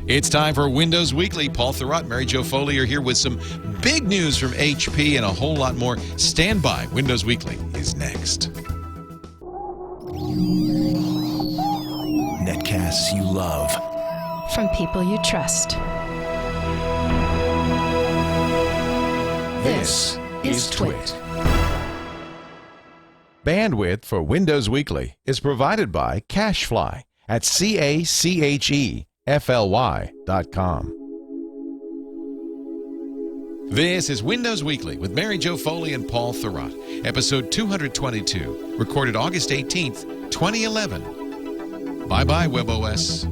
It's time for Windows Weekly. Paul Thurrott, Mary Jo Foley are here with some big news from HP and a whole lot more. Stand by. Windows Weekly is next. Netcasts you love. From people you trust. This is TWiT. Bandwidth for Windows Weekly is provided by Cachefly at CACHEFLY.com. This is Windows Weekly with Mary Jo Foley and Paul Thurrott, episode 222, recorded August 18th, 2011. Bye-bye, WebOS.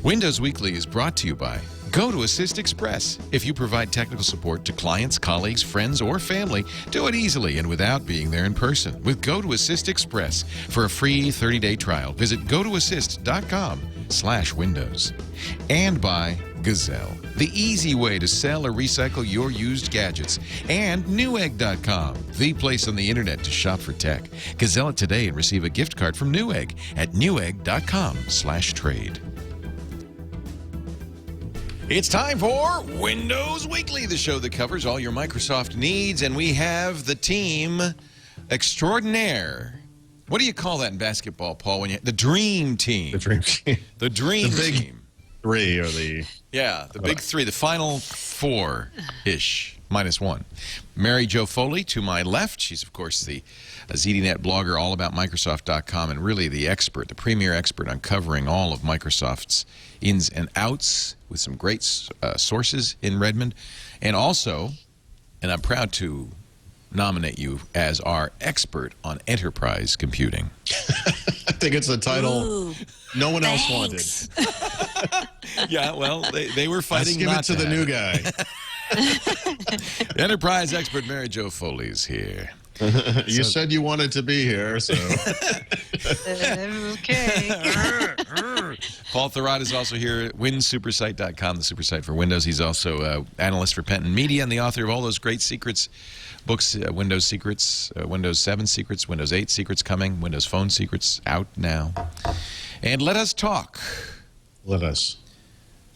Windows Weekly is brought to you by GoToAssist Express. If you provide technical support to clients, colleagues, friends, or family, do it easily and without being there in person with GoToAssist Express. For a free 30-day trial, visit gotoassist.com/windows. And by Gazelle, the easy way to sell or recycle your used gadgets. And Newegg.com, the place on the internet to shop for tech. Gazelle it today and receive a gift card from Newegg at newegg.com/trade. It's time for Windows Weekly, the show that covers all your Microsoft needs, and we have the team extraordinaire. What do you call that in basketball, Paul? When the dream team. The dream team. The dream the big team. Three or the... Yeah, the big three, the final four-ish, minus one. Mary Jo Foley to my left. She's, of course, the ZDNet blogger all about Microsoft.com and really the expert, the premier expert on covering all of Microsoft's ins and outs with some great sources in Redmond. And also, and I'm proud to nominate you as our expert on enterprise computing. I think it's a title no one else wanted. Yeah, well, they were fighting Let's give it to the new guy. Enterprise expert Mary Jo Foley is here. You said you wanted to be here, so... Okay. Paul Thurrott is also here at WinSuperSite.com, the SuperSite for Windows. He's also analyst for Penton Media and the author of all those great secrets books, Windows Secrets, Windows 7 Secrets, Windows 8 Secrets coming, Windows Phone Secrets out now. And let us talk. Let us.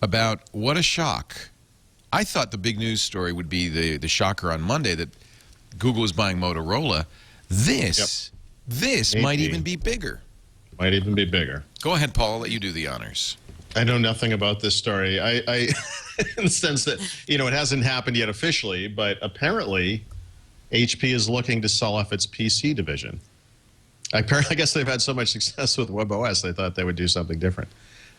About what a shock. I thought the big news story would be the shocker on Monday that Google is buying Motorola. This might even be bigger. Might even be bigger. Go ahead, Paul. I'll let you do the honors. I know nothing about this story. I in the sense that, you know, it hasn't happened yet officially, but apparently HP is looking to sell off its PC division. I guess they've had so much success with WebOS, they thought they would do something different.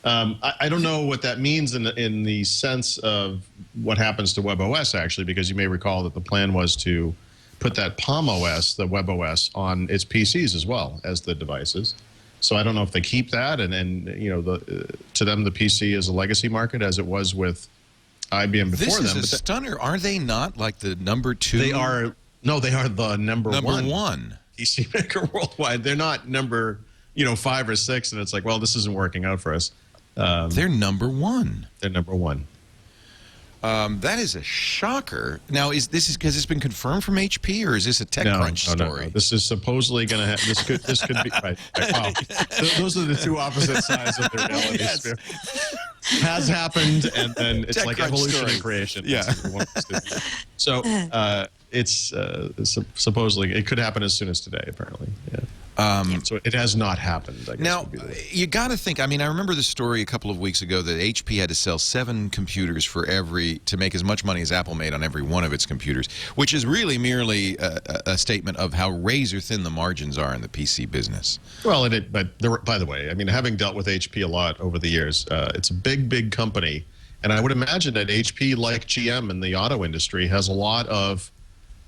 I don't know what that means in the sense of what happens to WebOS, actually, because you may recall that the plan was to put that Palm OS, the WebOS, on its PCs as well as the devices. So I don't know if they keep that, and you know, to them the PC is a legacy market as it was with IBM before them. This is a stunner. Are they not like the number two? They are. No, they are the number one. Number one PC maker worldwide. They're not number 5 or 6, and it's like, well, this isn't working out for us. They're number one. They're number one. That is a shocker. Now, is this because it's been confirmed from HP, or is this a TechCrunch story? No. This is supposedly going to have. This could be right. Wow. Those are the two opposite sides of the reality sphere. Has happened, and then it's like evolution and creation. Yeah. So it's supposedly it could happen as soon as today. Apparently. Yeah. So it has not happened. I guess now, you got to think, I mean, I remember the story a couple of weeks ago that HP had to sell 7 computers to make as much money as Apple made on every one of its computers, which is really merely a statement of how razor-thin the margins are in the PC business. Well, but by the way, I mean, having dealt with HP a lot over the years, it's a big company, and I would imagine that HP, like GM in the auto industry, has a lot of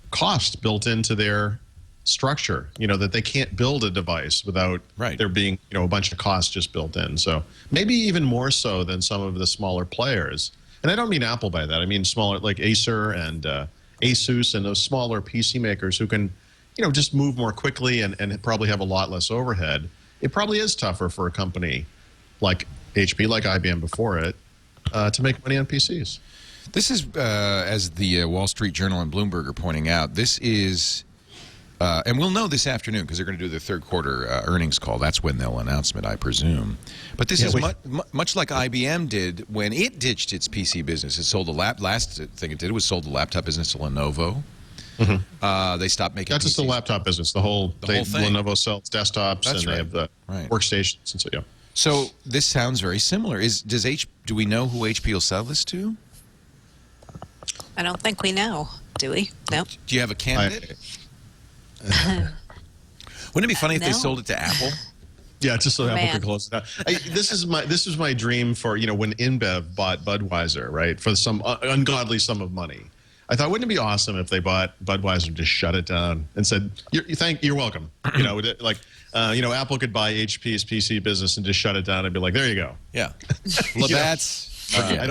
cost built into their structure, that they can't build a device without there being, a bunch of costs just built in. So maybe even more so than some of the smaller players. And I don't mean Apple by that. I mean smaller, like Acer and Asus and those smaller PC makers who can, just move more quickly and probably have a lot less overhead. It probably is tougher for a company like HP, like IBM before it, to make money on PCs. This is, as the Wall Street Journal and Bloomberg are pointing out, this is And we'll know this afternoon because they're going to do their third quarter earnings call. That's when they'll announce it, I presume. But this is much like IBM did when it ditched its PC business. It sold the last thing it did was sold the laptop business to Lenovo. They stopped making. Not just the laptop business. The whole thing. Lenovo sells desktops and they have the workstations and so yeah. So this sounds very similar. Do we know who HP will sell this to? I don't think we know. Do we? No. Do you have a candidate? Wouldn't it be funny if they sold it to Apple? Yeah, just so Apple could close it down. This is my dream for when InBev bought Budweiser, right, for some ungodly sum of money. I thought, wouldn't it be awesome if they bought Budweiser and just shut it down and said, "You're welcome." Apple could buy HP's PC business and just shut it down and be like, "There you go." Yeah. Labatt's. I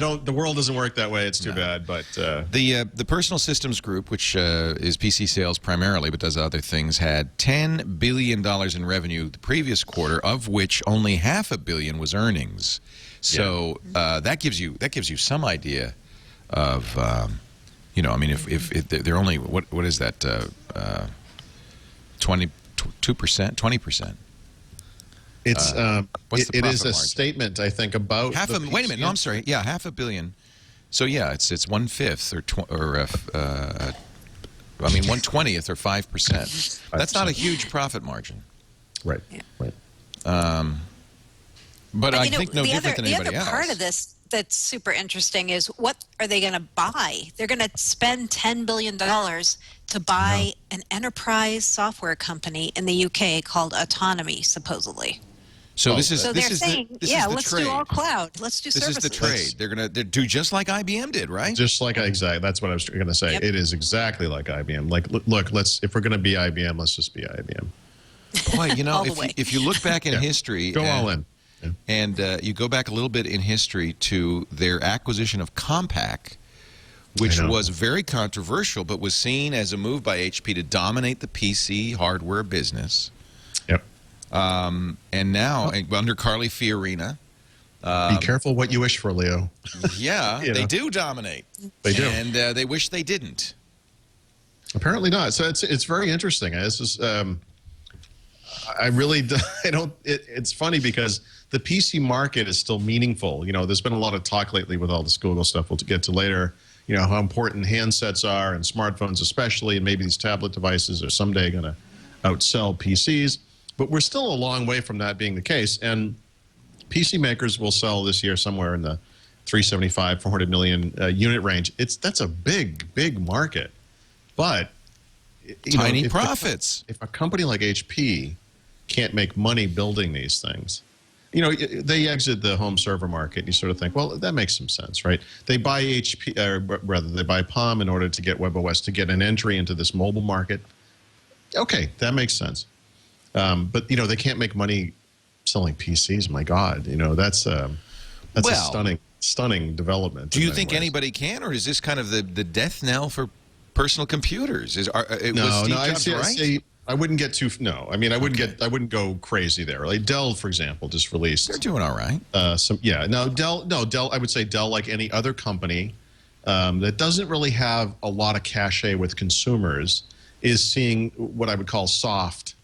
don't. The world doesn't work that way. It's too bad. But the Personal Systems Group, which is PC sales primarily, but does other things, had $10 billion in revenue the previous quarter, of which only $500 million was earnings. So that gives you some idea of if they're only what is that 20%. It's it is a margin? Statement, I think, about wait a minute. No, I'm sorry. Yeah, $500 million. So yeah, it's 1/5 or 1/20th or 5%. That's not a huge profit margin. Right. Yeah. Right. But I think no different than anybody else. The other part of this that's super interesting is what are they going to buy? They're going to spend $10 billion to buy an enterprise software company in the UK called Autonomy, supposedly. So this is they're saying, let's do all cloud. Let's do services. This is the trade. They're going to do just like IBM did, right? Just like exactly. That's what I was going to say. Yep. It is exactly like IBM. Like, look, if we're going to be IBM, let's just be IBM. Boy, if you look back in history, go all in. Yeah. And you go back a little bit in history to their acquisition of Compaq, which was very controversial, but was seen as a move by HP to dominate the PC hardware business. Yep. And now, under Carly Fiorina. Be careful what you wish for, Leo. Yeah, they do dominate. They do. And they wish they didn't. Apparently not. So it's very interesting. This is, I really don't. It's funny because the PC market is still meaningful. There's been a lot of talk lately with all this Google stuff we'll get to later, how important handsets are and smartphones especially, and maybe these tablet devices are someday going to outsell PCs. But we're still a long way from that being the case. And PC makers will sell this year somewhere in the 375, 400 million unit range. That's a big market. But tiny profits. If a company like HP can't make money building these things, they exit the home server market. You sort of think, well, that makes some sense, right? They buy HP, or rather, they buy Palm in order to get WebOS to get an entry into this mobile market. Okay, that makes sense. But they can't make money selling PCs. My God, that's a stunning development. Do you think anybody can, or is this kind of the death knell for personal computers? Was Steve Jobs right? I wouldn't get too. No, I mean I wouldn't go crazy there. Like Dell, for example, just released. They're doing all right. Dell. I would say Dell, like any other company that doesn't really have a lot of cachet with consumers, is seeing what I would call soft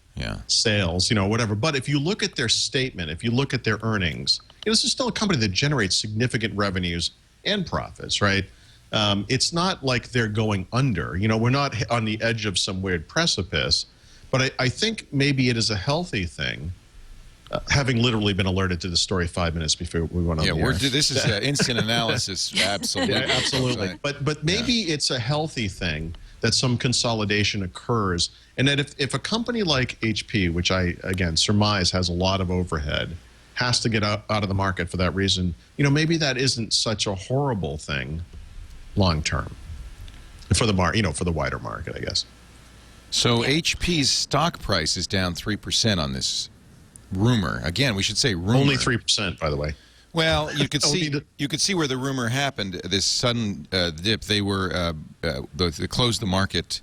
sales. Whatever. But if you look at their statement, if you look at their earnings, this is still a company that generates significant revenues and profits, right? It's not like they're going under. We're not on the edge of some weird precipice. But I think maybe it is a healthy thing, having literally been alerted to the story 5 minutes before we went on the air. This is instant analysis, absolutely. Yeah, absolutely. But maybe it's a healthy thing that some consolidation occurs, and that if a company like HP, which I, again, surmise has a lot of overhead, has to get out of the market for that reason, maybe that isn't such a horrible thing long term for the for the wider market, I guess. So HP's stock price is down 3% on this rumor. Again, we should say rumor. Only 3%, by the way. Well, you could see where the rumor happened. This sudden dip. They were they closed the market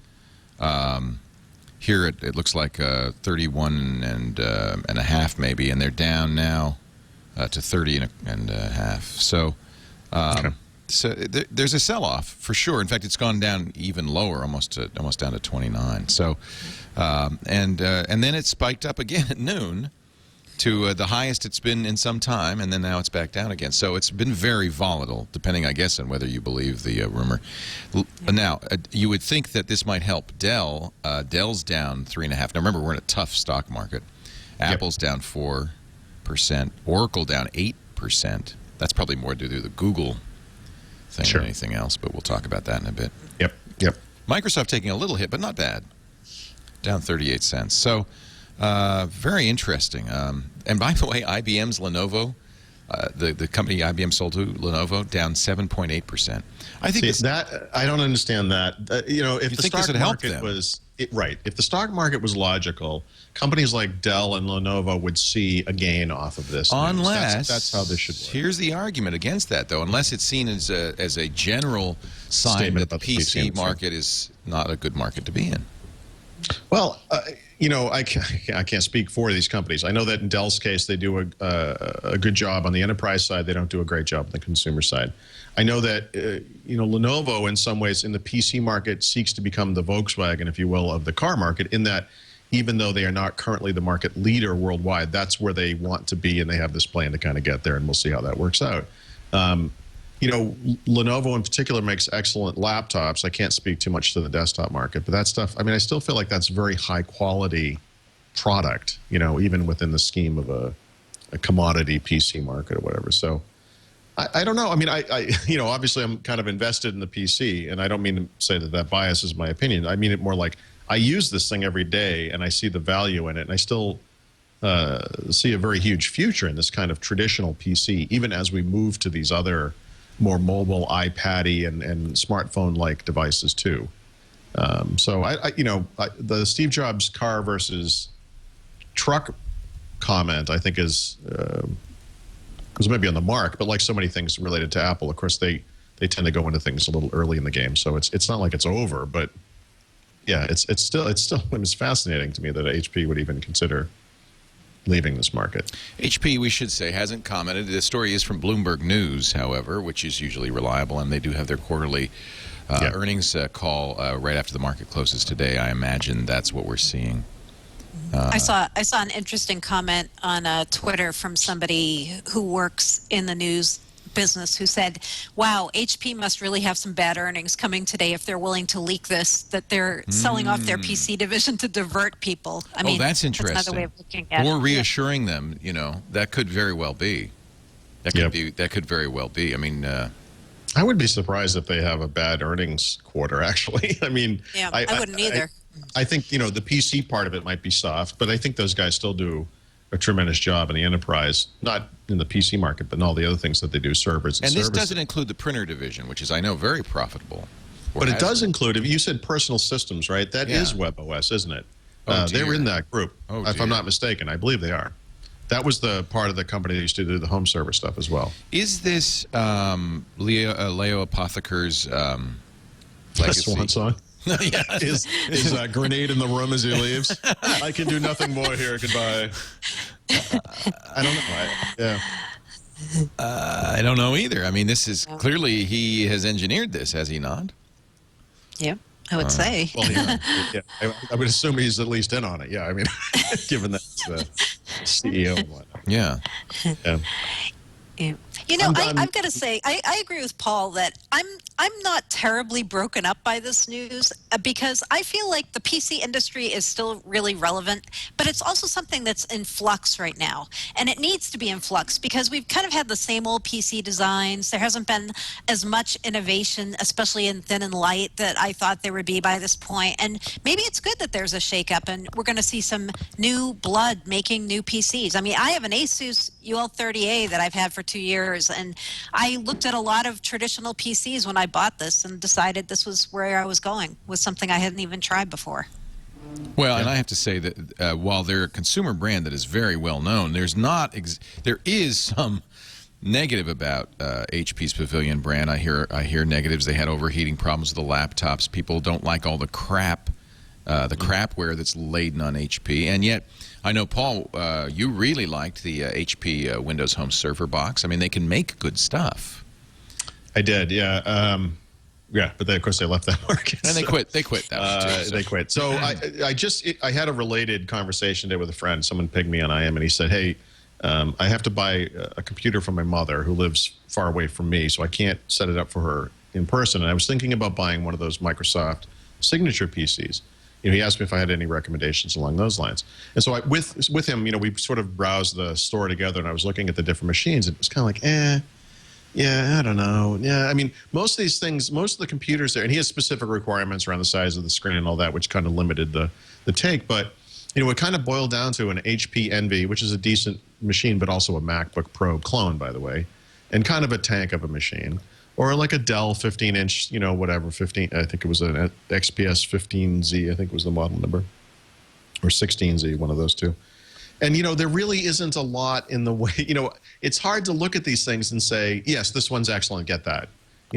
here. It looks like 31 and a half maybe, and they're down now to 30 and a half. So there's a sell-off for sure. In fact, it's gone down even lower, almost down to 29. So, and then it spiked up again at noon to the highest it's been in some time, and then now it's back down again. So it's been very volatile, depending, I guess, on whether you believe the rumor. Now, you would think that this might help Dell. Dell's down 3.5%. Now, remember, we're in a tough stock market. Apple's down 4%. Oracle down 8%. That's probably more to do with the Google thing than anything else, but we'll talk about that in a bit. Yep. Microsoft taking a little hit, but not bad. Down 38 cents. So, very interesting. And by the way, IBM's Lenovo, the company IBM sold to Lenovo, down 7.8%. I think that I don't understand that. If the stock market was if the stock market was logical, companies like Dell and Lenovo would see a gain off of this. Unless that's how this should work. Here's the argument against that, though. Unless it's seen as a general sign that the PC market is not a good market to be in. Well, I can't speak for these companies. I know that in Dell's case, they do a good job on the enterprise side. They don't do a great job on the consumer side. I know that Lenovo, in some ways, in the PC market, seeks to become the Volkswagen, if you will, of the car market. In that, even though they are not currently the market leader worldwide, that's where they want to be, and they have this plan to kind of get there. And we'll see how that works out. Lenovo in particular makes excellent laptops. I can't speak too much to the desktop market, but that stuff, I still feel like that's very high quality product, even within the scheme of a commodity PC market or whatever. So I don't know. Obviously I'm kind of invested in the PC, and I don't mean to say that biases my opinion. I mean it more like I use this thing every day and I see the value in it, and I still see a very huge future in this kind of traditional PC, even as we move to these other more mobile, iPad-y and smartphone-like devices too. So the Steve Jobs car versus truck comment, I think, is maybe on the mark. But like so many things related to Apple, of course, they tend to go into things a little early in the game. So it's not like it's over, but yeah, it's fascinating to me that HP would even consider leaving this market. HP, we should say, hasn't commented. The story is from Bloomberg News, however, which is usually reliable, and they do have their quarterly earnings call right after the market closes today. I imagine that's what we're seeing. I saw an interesting comment on Twitter from somebody who works in the news business who said, wow, HP must really have some bad earnings coming today if they're willing to leak this, that they're selling off their PC division to divert people. I mean, that's interesting. That's another way of looking at it. Or reassuring them, that could very well be. That could very well be. I would be surprised if they have a bad earnings quarter, actually. I wouldn't either. I think, the PC part of it might be soft, but I think those guys still do a tremendous job in the enterprise, not in the PC market, but in all the other things that they do, servers and this services. doesn't include the printer division, which is, I know, very profitable. But it does include, you said personal systems, right? That is WebOS, isn't it? They're in that group, if I'm not mistaken. I believe they are. That was the part of the company that used to do the home server stuff as well. Is this Leo Apotheker's legacy? Swan song? Yeah. Is a grenade in the room as he leaves? I can do nothing more here. Goodbye. I don't know. I don't know either. This is clearly he has engineered this, has he not? Yeah, I would say. Well, I would assume he's at least in on it. Yeah, given that he's the CEO and whatnot. Yeah. I've got to say, I agree with Paul that I'm not terribly broken up by this news because I feel like the PC industry is still really relevant, but it's also something that's in flux right now. And it needs to be in flux because we've kind of had the same old PC designs. There hasn't been as much innovation, especially in thin and light, that I thought there would be by this point. And maybe it's good that there's a shakeup and we're going to see some new blood making new PCs. I have an Asus UL30A that I've had for 2 years, and I looked at a lot of traditional PCs when I bought this and decided this was where I was going, with something I hadn't even tried before. Well, and I have to say that while they're a consumer brand that is very well known, there is some negative about HP's Pavilion brand. I hear negatives. They had overheating problems with the laptops. People don't like all the crapware that's laden on HP, and yet I know, Paul, you really liked the HP Windows Home Server box. They can make good stuff. I did, yeah. Yeah, but they, of course they left that market. And they so, quit. They quit that one too. So. They quit. So I had a related conversation today with a friend. Someone pinged me on IM, and he said, "Hey, I have to buy a computer for my mother who lives far away from me, so I can't set it up for her in person." And I was thinking about buying one of those Microsoft signature PCs. He asked me if I had any recommendations along those lines. And so with him, we sort of browsed the store together, and I was looking at the different machines, and it was kind of like, yeah, I don't know. Yeah, I mean, most of these things, most of the computers there, and he has specific requirements around the size of the screen and all that, which kind of limited the take. But, it kind of boiled down to an HP Envy, which is a decent machine, but also a MacBook Pro clone, by the way, and kind of a tank of a machine. Or like a Dell 15-inch, whatever, 15, I think it was an XPS 15Z, I think was the model number, or 16Z, one of those two. And, there really isn't a lot in the way, it's hard to look at these things and say, yes, this one's excellent, get that.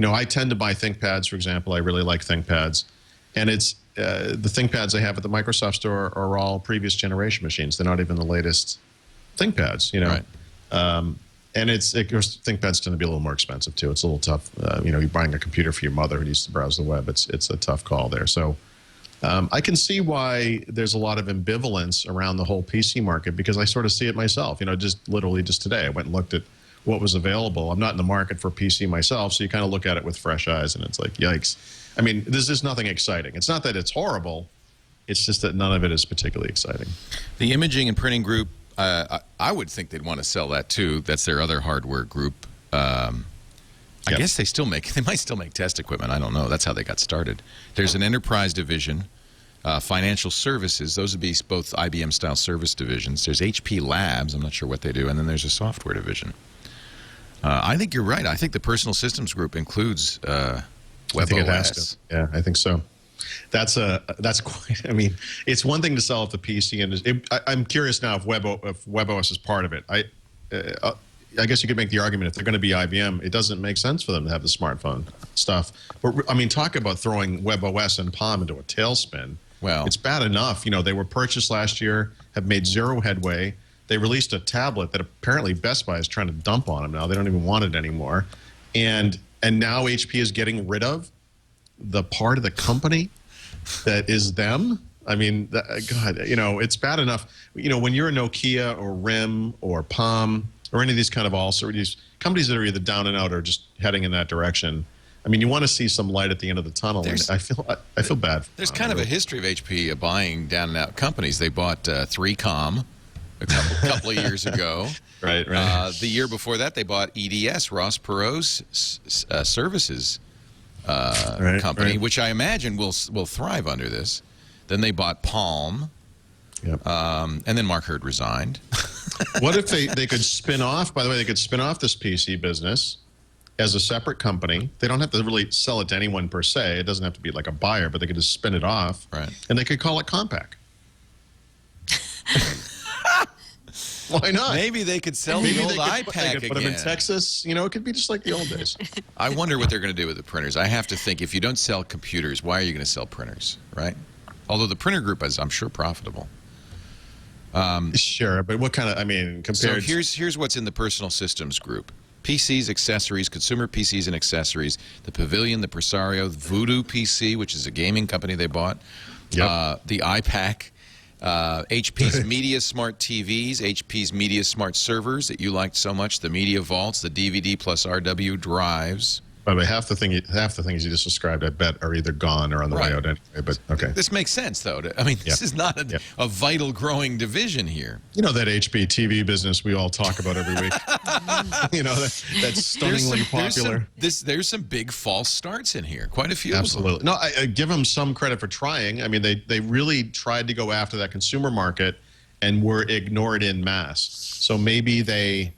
I tend to buy ThinkPads, for example. I really like ThinkPads. And it's the ThinkPads I have at the Microsoft store are all previous generation machines. They're not even the latest ThinkPads, Right. And of course, ThinkPads tend to be a little more expensive, too. It's a little tough. You're buying a computer for your mother who needs to browse the web. It's a tough call there. So I can see why there's a lot of ambivalence around the whole PC market, because I sort of see it myself. Just literally just today, I went and looked at what was available. I'm not in the market for a PC myself, so you kind of look at it with fresh eyes, and it's like, yikes. I mean, there's just nothing exciting. It's not that it's horrible. It's just that none of it is particularly exciting. The imaging and printing group, I would think they'd want to sell that too. That's their other hardware group. I guess they might still make test equipment. I don't know. That's how they got started. There's an enterprise division, financial services. Those would be both IBM-style service divisions. There's HP Labs. I'm not sure what they do. And then there's a software division. I think you're right. I think the personal systems group includes WebOS. I think it has to. Yeah, I think so. That's quite. I mean, it's one thing to sell at the PC, and I'm curious now if WebOS is part of it. I guess you could make the argument if they're going to be IBM, it doesn't make sense for them to have the smartphone stuff. But I mean, talk about throwing WebOS and Palm into a tailspin. Well, it's bad enough. They were purchased last year, have made zero headway. They released a tablet that apparently Best Buy is trying to dump on them now. They don't even want it anymore. And now HP is getting rid of the part of the company that is them. I mean, God, it's bad enough. When you're a Nokia or RIM or Palm or any of these kind of these companies that are either down and out or just heading in that direction, I mean, you want to see some light at the end of the tunnel. And I feel bad. There's kind of a history of HP buying down and out companies. They bought 3Com a couple of years ago. Right. The year before that, they bought EDS, Ross Perot's services company, which I imagine will thrive under this. Then they bought Palm. Yep. And then Mark Hurd resigned. What if they could spin off, by the way, they could spin off this PC business as a separate company. They don't have to really sell it to anyone per se. It doesn't have to be like a buyer, but they could just spin it off. Right. And they could call it Compaq. Why not? Maybe they could sell the old iPack again. Put them in again. Texas. It could be just like the old days. I wonder what they're going to do with the printers. I have to think, if you don't sell computers, why are you going to sell printers, right? Although the printer group is, I'm sure, profitable. Sure, but what kind of, compared... So here's what's in the personal systems group. PCs, accessories, consumer PCs and accessories, the Pavilion, the Presario, Voodoo PC, which is a gaming company they bought, the iPack, HP's Media Smart TVs, HP's Media Smart servers that you liked so much, the Media Vaults, the DVD plus RW drives. By the way, half the things you just described, I bet, are either gone or on the way out anyway. But okay, this makes sense, though. This is not a vital growing division here. That HP TV business we all talk about every week. That's stunningly popular. There's some big false starts in here. Quite a few. Absolutely. No, I give them some credit for trying. I mean, they really tried to go after that consumer market and were ignored in mass. So maybe they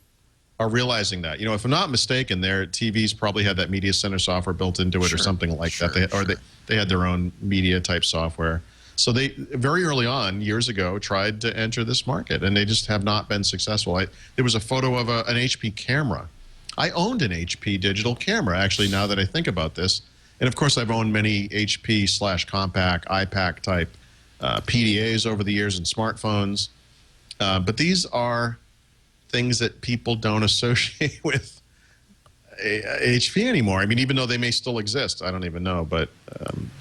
are realizing that. If I'm not mistaken, their TVs probably had that media center software built into it or something like that. They had their own media type software. So they very early on, years ago, tried to enter this market, and they just have not been successful. There was a photo of an HP camera. I owned an HP digital camera, actually, now that I think about this. And of course, I've owned many HP/Compaq, iPack type PDAs over the years and smartphones. But these are things that people don't associate with HP anymore. I mean, even though they may still exist, I don't even know. But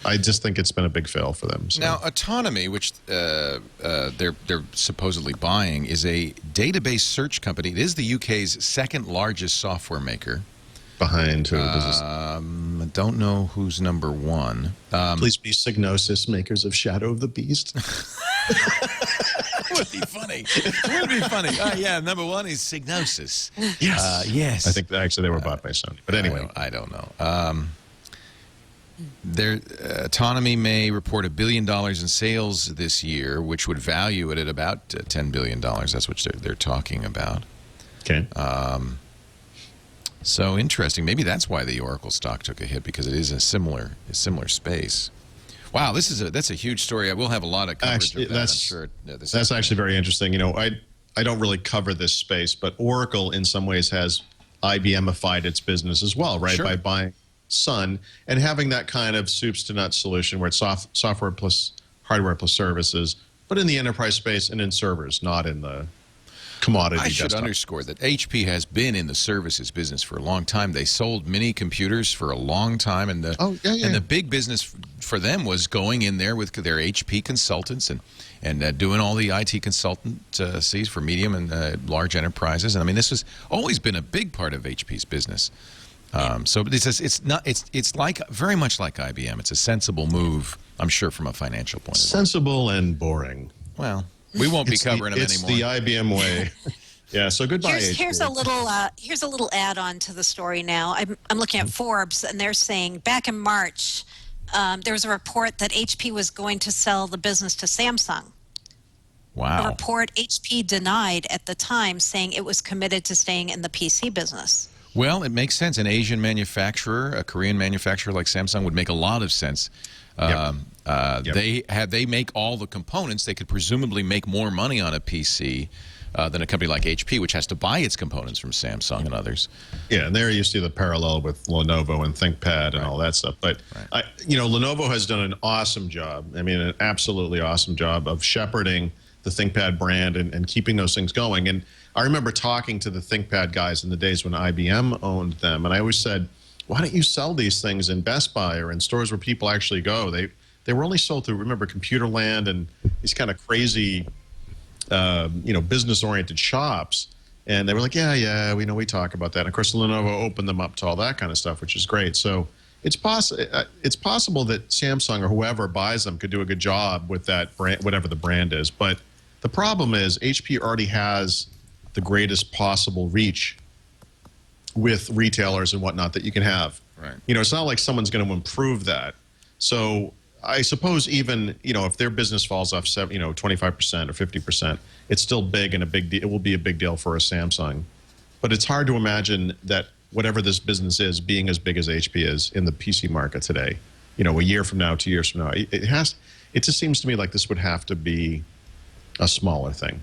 I just think it's been a big fail for them. So. Now, Autonomy, which they're supposedly buying, is a database search company. It is the UK's second largest software maker. Behind who? I don't know who's number one. Please be Psygnosis, makers of Shadow of the Beast. It would be funny. It would be funny. Yeah, number one is Psygnosis. Yes. Yes. I think actually they were bought by Sony. But anyway. I don't know. Their Autonomy may report $1 billion in sales this year, which would value it at about $10 billion. That's what they're talking about. Okay. So interesting. Maybe that's why the Oracle stock took a hit, because it is a similar space. Wow, that's a huge story. I will have a lot of coverage Actually, of that, I'm sure. That's actually very interesting. You know, I don't really cover this space, but Oracle in some ways has IBM-ified its business as well, right? Sure. By buying Sun and having that kind of soups to nuts solution where it's software plus hardware plus services, but in the enterprise space and in servers, not in the commodity I should desktop. underscore that HP has been in the services business for a long time. They sold mini computers for a long time, and the big business for them was going in there with their HP consultants and doing all the IT consultancies for medium and large enterprises. And I mean, this has always been a big part of HP's business. So it's like very much like IBM. It's a sensible move, I'm sure, from a financial point of view. Sensible and boring. Well, we won't be covering them anymore. It's the IBM way. Yeah, so goodbye, HP. Here's a little add-on to the story now. I'm looking at Forbes, and they're saying back in March, there was a report that HP was going to sell the business to Samsung. Wow. A report HP denied at the time, saying it was committed to staying in the PC business. Well, it makes sense. An Asian manufacturer, a Korean manufacturer like Samsung would make a lot of sense. They make all the components. They could presumably make more money on a PC than a company like HP, which has to buy its components from Samsung and others. Yeah, and there you see the parallel with Lenovo and ThinkPad and all that stuff. But Lenovo has done an awesome job. I mean, an absolutely awesome job of shepherding the ThinkPad brand and keeping those things going. And I remember talking to the ThinkPad guys in the days when IBM owned them, and I always said, why don't you sell these things in Best Buy or in stores where people actually go? They were only sold through, remember, Computerland and these kind of crazy, business-oriented shops. And they were like, yeah, we talk about that. And of course, Lenovo opened them up to all that kind of stuff, which is great. So it's possible that Samsung or whoever buys them could do a good job with that brand, whatever the brand is. But the problem is HP already has the greatest possible reach with retailers and whatnot that you can have. Right. It's not like someone's going to improve that. So I suppose even, if their business falls off 25% or 50%, it's still big and it will be a big deal for a Samsung. But it's hard to imagine that whatever this business is being as big as HP is in the PC market today. A year from now, 2 years from now, it just seems to me like this would have to be a smaller thing.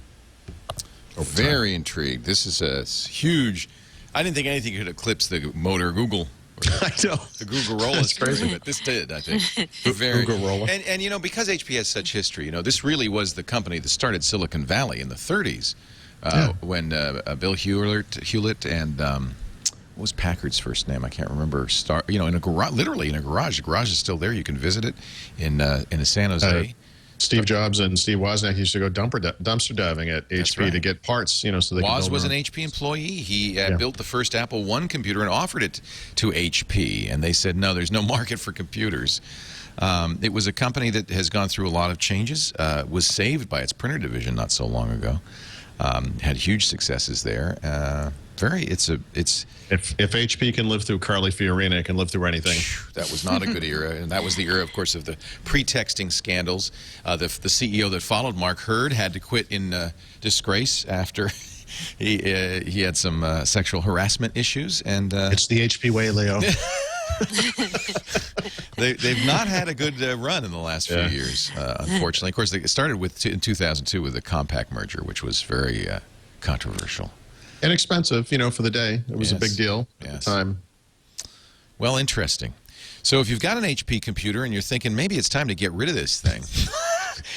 Very intrigued. This is a huge. I didn't think anything could eclipse the Motor Google. I know. The Google Roll is crazy, but this did, I think. Google Roll. And because HP has such history, this really was the company that started Silicon Valley in the 30s when Bill Hewlett and what was Packard's first name? I can't remember. In a garage, literally in a garage. The garage is still there. You can visit it in San Jose. Steve Jobs and Steve Wozniak used to go dumpster diving at HP to get parts, so they Woz could was an HP employee. He built the first Apple I computer and offered it to HP, and they said, no, there's no market for computers. It was a company that has gone through a lot of changes, was saved by its printer division not so long ago, had huge successes there. If HP can live through Carly Fiorina, it can live through anything. That was not a good era, and that was the era, of course, of the pre-texting scandals. The CEO that followed, Mark Hurd, had to quit in disgrace after he had some sexual harassment issues. And it's the HP way, Leo. They've not had a good run in the last few years, unfortunately. Of course, they started in 2002 with the Compaq merger, which was very controversial. Inexpensive, for the day. It was a big deal at the time. Well, interesting. So if you've got an HP computer and you're thinking maybe it's time to get rid of this thing,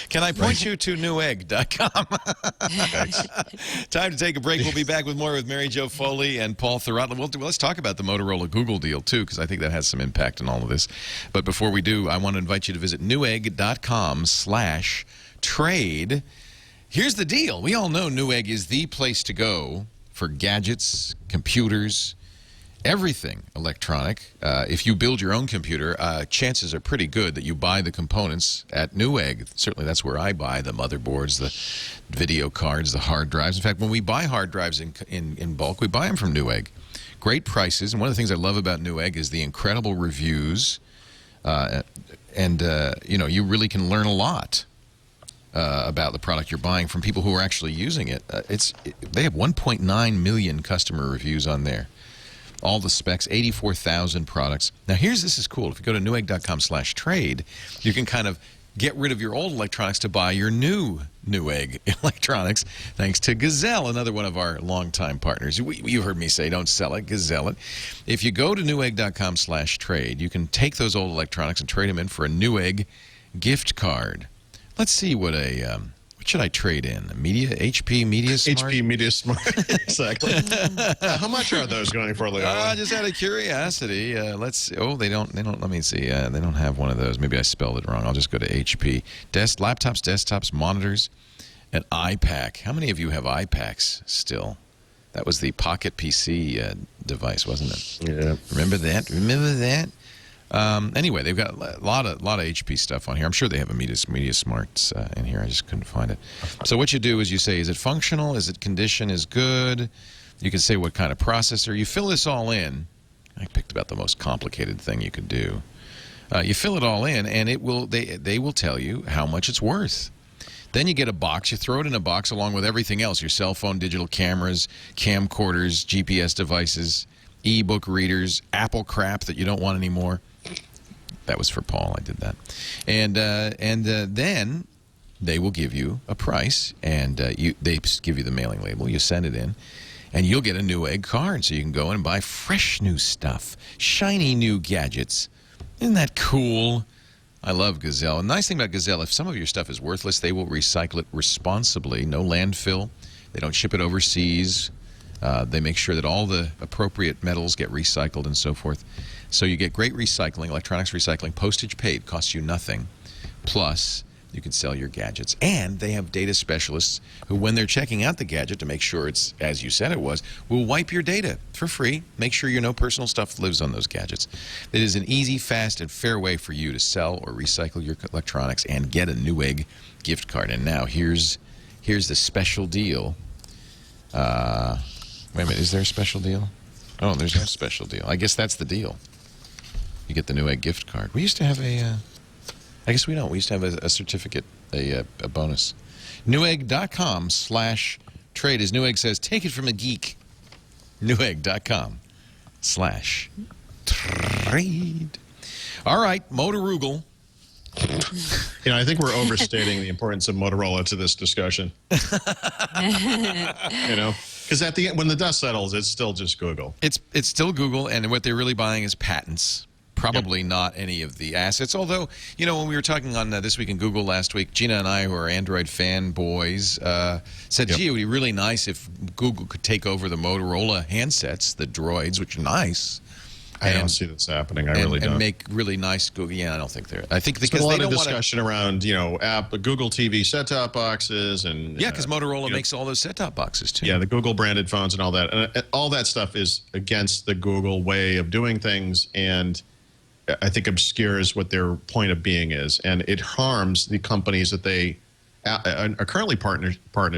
Can I point you to Newegg.com? Time to take a break. We'll be back with more with Mary Jo Foley and Paul Thurrott. Let's talk about the Motorola Google deal, too, because I think that has some impact on all of this. But before we do, I want to invite you to visit Newegg.com/trade. Here's the deal. We all know Newegg is the place to go for gadgets, computers, everything electronic. If you build your own computer, chances are pretty good that you buy the components at Newegg. Certainly that's where I buy the motherboards, the video cards, the hard drives. In fact, when we buy hard drives in bulk, we buy them from Newegg. Great prices. And one of the things I love about Newegg is the incredible reviews. You know, you really can learn a lot about the product you're buying from people who are actually using it. They have 1.9 million customer reviews on there. All the specs, 84,000 products. Now, this is cool. If you go to Newegg.com/trade, you can kind of get rid of your old electronics to buy your new Newegg electronics, thanks to Gazelle, another one of our longtime partners. You heard me say don't sell it, Gazelle it. If you go to Newegg.com/trade, you can take those old electronics and trade them in for a Newegg gift card. Let's see what what should I trade in? HP Media Smart? HP Media Smart, exactly. How much are those going for, Leo? Just out of curiosity, they don't, let me see. They don't have one of those. Maybe I spelled it wrong. I'll just go to HP. Laptops, desktops, monitors, and iPack. How many of you have iPacks still? That was the Pocket PC device, wasn't it? Yeah. Remember that? Anyway, they've got a lot of HP stuff on here. I'm sure they have a Media Smarts in here. I just couldn't find it. So what you do is you say, is it functional? Is it condition is good? You can say what kind of processor. You fill this all in. I picked about the most complicated thing you could do. You fill it all in, and they will tell you how much it's worth. Then you get a box. You throw it in a box along with everything else, your cell phone, digital cameras, camcorders, GPS devices, e-book readers, Apple crap that you don't want anymore. That was for Paul. I did that. And then they will give you a price, and they give you the mailing label. You send it in, and you'll get a Newegg card, so you can go and buy fresh new stuff, shiny new gadgets. Isn't that cool? I love Gazelle. And the nice thing about Gazelle, if some of your stuff is worthless, they will recycle it responsibly. No landfill. They don't ship it overseas. They make sure that all the appropriate metals get recycled and so forth. So you get great recycling, electronics recycling, postage paid, costs you nothing. Plus, you can sell your gadgets. And they have data specialists who, when they're checking out the gadget to make sure it's as you said it was, will wipe your data for free. Make sure your no personal stuff lives on those gadgets. It is an easy, fast, and fair way for you to sell or recycle your electronics and get a Newegg gift card. And now here's the special deal. Wait a minute, is there a special deal? Oh, there's no special deal. I guess that's the deal. You get the Newegg gift card. We used to have I guess we don't. We used to have a certificate, a bonus. Newegg.com/trade. As Newegg says, take it from a geek. Newegg.com/trade. All right, Motorola. You know, I think we're overstating the importance of Motorola to this discussion. You know, because at the end, when the dust settles, it's still just Google. It's still Google, and what they're really buying is patents. Probably not any of the assets. Although, you know, when we were talking on This Week in Google last week, Gina and I, who are Android fanboys, said, gee, it would be really nice if Google could take over the Motorola handsets, the Droids, which are nice. I don't see this happening. I really don't. And make really nice Google. Yeah, I don't think they're. I think because because a lot they of don't discussion around, you know, Google TV set-top boxes and yeah, because Motorola makes all those set-top boxes too. Yeah, the Google branded phones and all that, and all that stuff is against the Google way of doing things, and I think obscures what their point of being is, and it harms the companies that they are currently partnered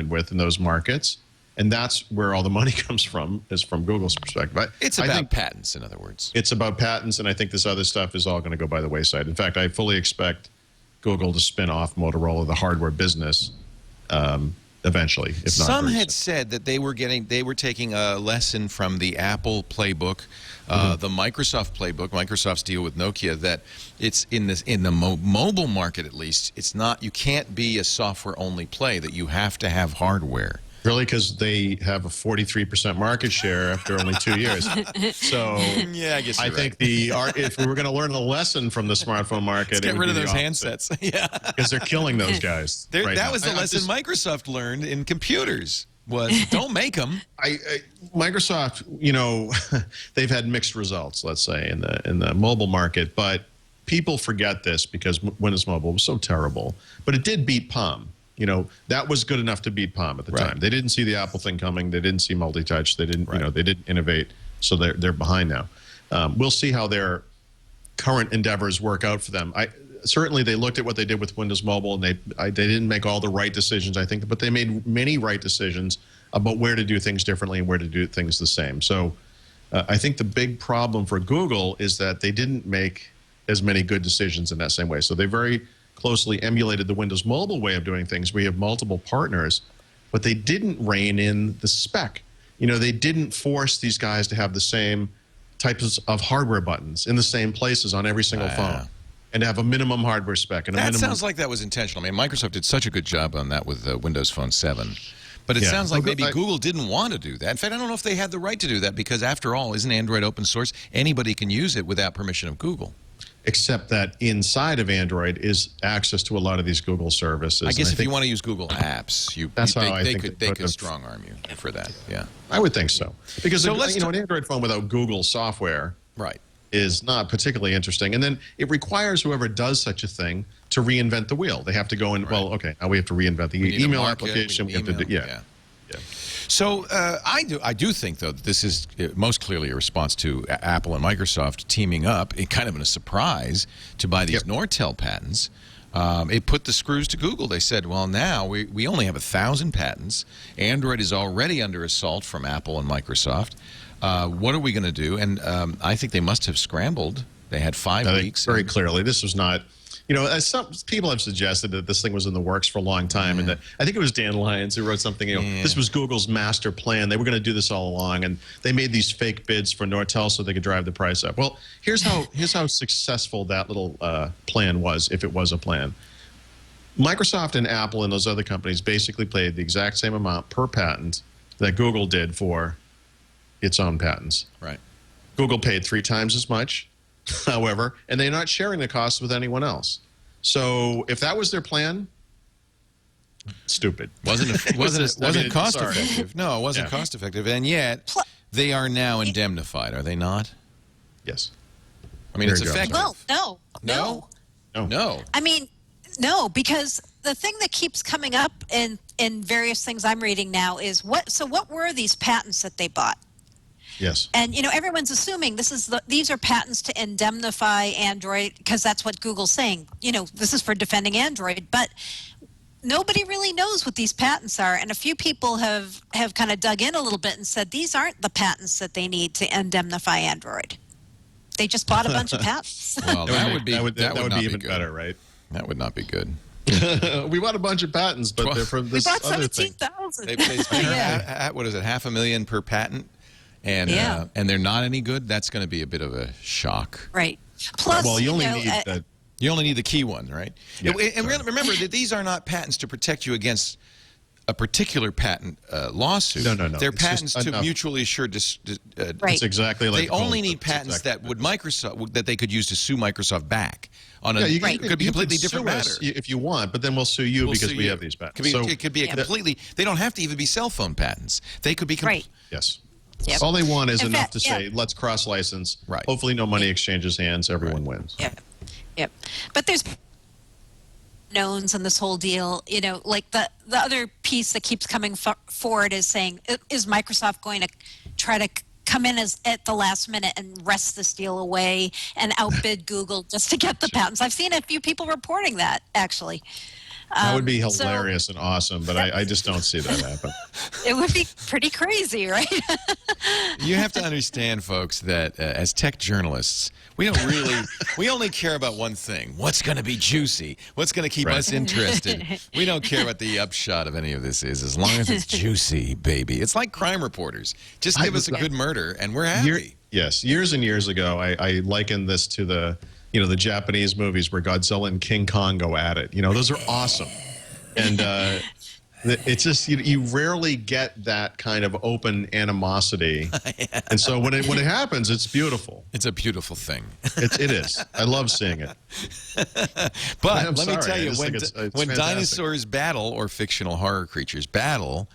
with in those markets. And that's where all the money comes from, is from Google's perspective. It's about patents, in other words. It's about patents, and I think this other stuff is all going to go by the wayside. In fact, I fully expect Google to spin off Motorola, the hardware business, eventually. If not Some very had soon. said that they were taking a lesson from the Apple playbook, the Microsoft playbook, Microsoft's deal with Nokia. That it's in the mobile market, at least, it's not. You can't be a software only play. That you have to have hardware. Really, because they have a 43% market share after only 2 years. So Yeah, I guess I you're think right. if we were going to learn a lesson from the smartphone market, Let's it get would rid be of the those opposite. handsets. Yeah. Because they're killing those guys. Right That now. was the lesson Microsoft learned in computers was don't make them. Microsoft, you know, they've had mixed results, let's say, in the mobile market, but people forget this because Windows Mobile was so terrible. But it did beat Palm. You know, that was good enough to beat Palm at the time. They didn't see the Apple thing coming. They didn't see multi-touch. They didn't, you know, they didn't innovate. So they're behind now. We'll see how their current endeavors work out for them. Certainly they looked at what they did with Windows Mobile, and they didn't make all the right decisions, I think, but they made many right decisions about where to do things differently and where to do things the same. So I think the big problem for Google is that they didn't make as many good decisions in that same way. So they very closely emulated the Windows Mobile way of doing things. We have multiple partners, but they didn't rein in the spec. You know, they didn't force these guys to have the same types of hardware buttons in the same places on every single phone, and to have a minimum hardware spec. And that sounds like that was intentional. I mean, Microsoft did such a good job on that with Windows Phone 7. But it sounds like maybe Google didn't want to do that. In fact, I don't know if they had the right to do that because, after all, isn't Android open source? Anybody can use it without permission of Google. Except that inside of Android is access to a lot of these Google services. I guess if you want to use Google Apps, they could strong arm you for that. Yeah, I would think so. Because an Android phone without Google software is not particularly interesting. And then it requires whoever does such a thing to reinvent the wheel. They have to go and, well, okay, now we have to reinvent the email application. We have to do, So I do think, though, that this is most clearly a response to Apple and Microsoft teaming up, kind of in a surprise, to buy these Nortel patents. It put the screws to Google. They said, well, now we only have 1,000 patents. Android is already under assault from Apple and Microsoft. What are we going to do? And I think they must have scrambled. They had 5 weeks. Very clearly. This was not... You know, as some people have suggested that this thing was in the works for a long time, and that I think it was Dan Lyons who wrote something. You know, this was Google's master plan. They were going to do this all along, and they made these fake bids for Nortel so they could drive the price up. Well, here's how successful that little plan was, if it was a plan. Microsoft and Apple and those other companies basically paid the exact same amount per patent that Google did for its own patents. Right. Google paid 3 times as much. However, and they're not sharing the costs with anyone else. So if that was their plan, stupid. Wasn't cost effective. No, it wasn't cost effective. And yet they are now indemnified, are they not? Yes. I mean, it's effective. Well, no. I mean, no, because the thing that keeps coming up in various things I'm reading now is what were these patents that they bought? Yes. And, you know, everyone's assuming these are patents to indemnify Android because that's what Google's saying. You know, this is for defending Android. But nobody really knows what these patents are. And a few people have kind of dug in a little bit and said these aren't the patents that they need to indemnify Android. They just bought a bunch of patents. Well, that would be even better, right? That would not be good. We bought a bunch of patents, but they're from this other thing. We bought 17,000. They spent, what is it, $500,000 per patent? And they're not any good. That's going to be a bit of a shock. Right. Plus, well, you only need the key one, right? Yeah. And remember that these are not patents to protect you against a particular patent lawsuit. No. They're patents to mutually assured. It's exactly like they only need patents that they could use to sue Microsoft back. It could be a completely different matter if you want, but then we'll sue you because we have these patents. It could be a completely. They don't have to even be cell phone patents. They could be Yes. Yep. All they want is enough to say, let's cross-license. Right. Hopefully no money exchanges hands. Everyone wins. Yep. But there's knowns in this whole deal. You know, like the other piece that keeps coming forward is saying, is Microsoft going to try to come in at the last minute and wrest this deal away and outbid Google just to get the patents? I've seen a few people reporting that, actually. That would be hilarious and awesome, but I just don't see that happen. It would be pretty crazy, right? You have to understand, folks, that as tech journalists, we only care about one thing: what's going to be juicy, what's going to keep us interested. We don't care what the upshot of any of this is, as long as it's juicy, baby. It's like crime reporters. Just give us a good murder, and we're happy. Yes, years and years ago, I likened this to the Japanese movies where Godzilla and King Kong go at it. You know, those are awesome. And It's just you rarely get that kind of open animosity, and so when it happens, it's beautiful. It's a beautiful thing. It is. I love seeing it. But let me tell you, it's when fantastic. dinosaurs battle or fictional horror creatures battle,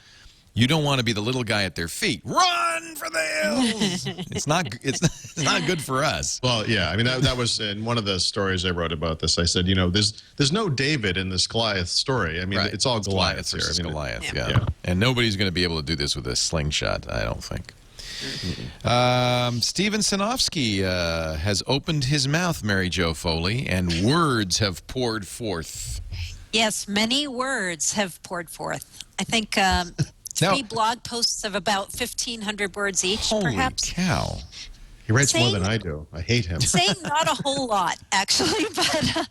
you don't want to be the little guy at their feet. Run for the hills! It's not good for us. Well, yeah. I mean, that was in one of the stories I wrote about this. I said, there's no David in this Goliath story. I mean, Right. it's all Goliath here. versus I mean, Goliath. Yeah. Yeah. And nobody's going to be able to do this with a slingshot, I don't think. Steven Sinofsky has opened his mouth, Mary Jo Foley, and words have poured forth. Yes, many words have poured forth. I think Now- 3 blog posts of about 1,500 words each, Holy perhaps. cow. He writes more Saying- than I do. I hate him. Saying not a whole lot, actually, but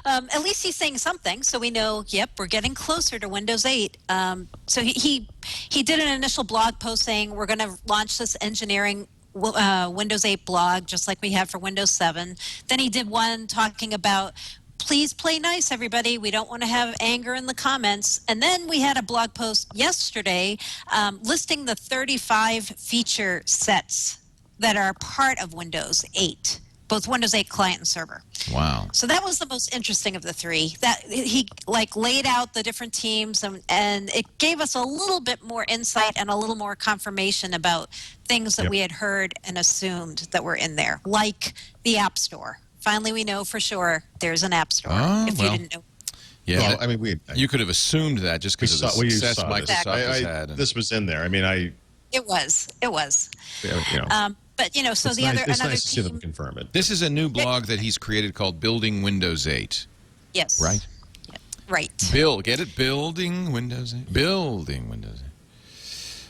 at least he's saying something. So we know, yep, we're getting closer to Windows 8. So he did an initial blog post saying we're going to launch this engineering Windows 8 blog, just like we had for Windows 7. Then he did one talking about, please play nice, everybody. We don't want to have anger in the comments. And then we had a blog post yesterday listing the 35 feature sets that are part of Windows 8, both Windows 8 client and server. Wow. So that was the most interesting of the 3. That he laid out the different teams, and it gave us a little bit more insight and a little more confirmation about things that we had heard and assumed that were in there, like the App Store. Finally, we know for sure there's an App Store. Oh, if well. you didn't know. Yeah. Well, I mean, you could have assumed that just because of the success saw this. Microsoft has had. This was in there. I mean, It was. But so it's the nice, other it's another nice to see them team. confirm it. This is a new blog that he's created called Building Windows 8. Yes. Right? Right. Get it? Building Windows 8. Building Windows 8.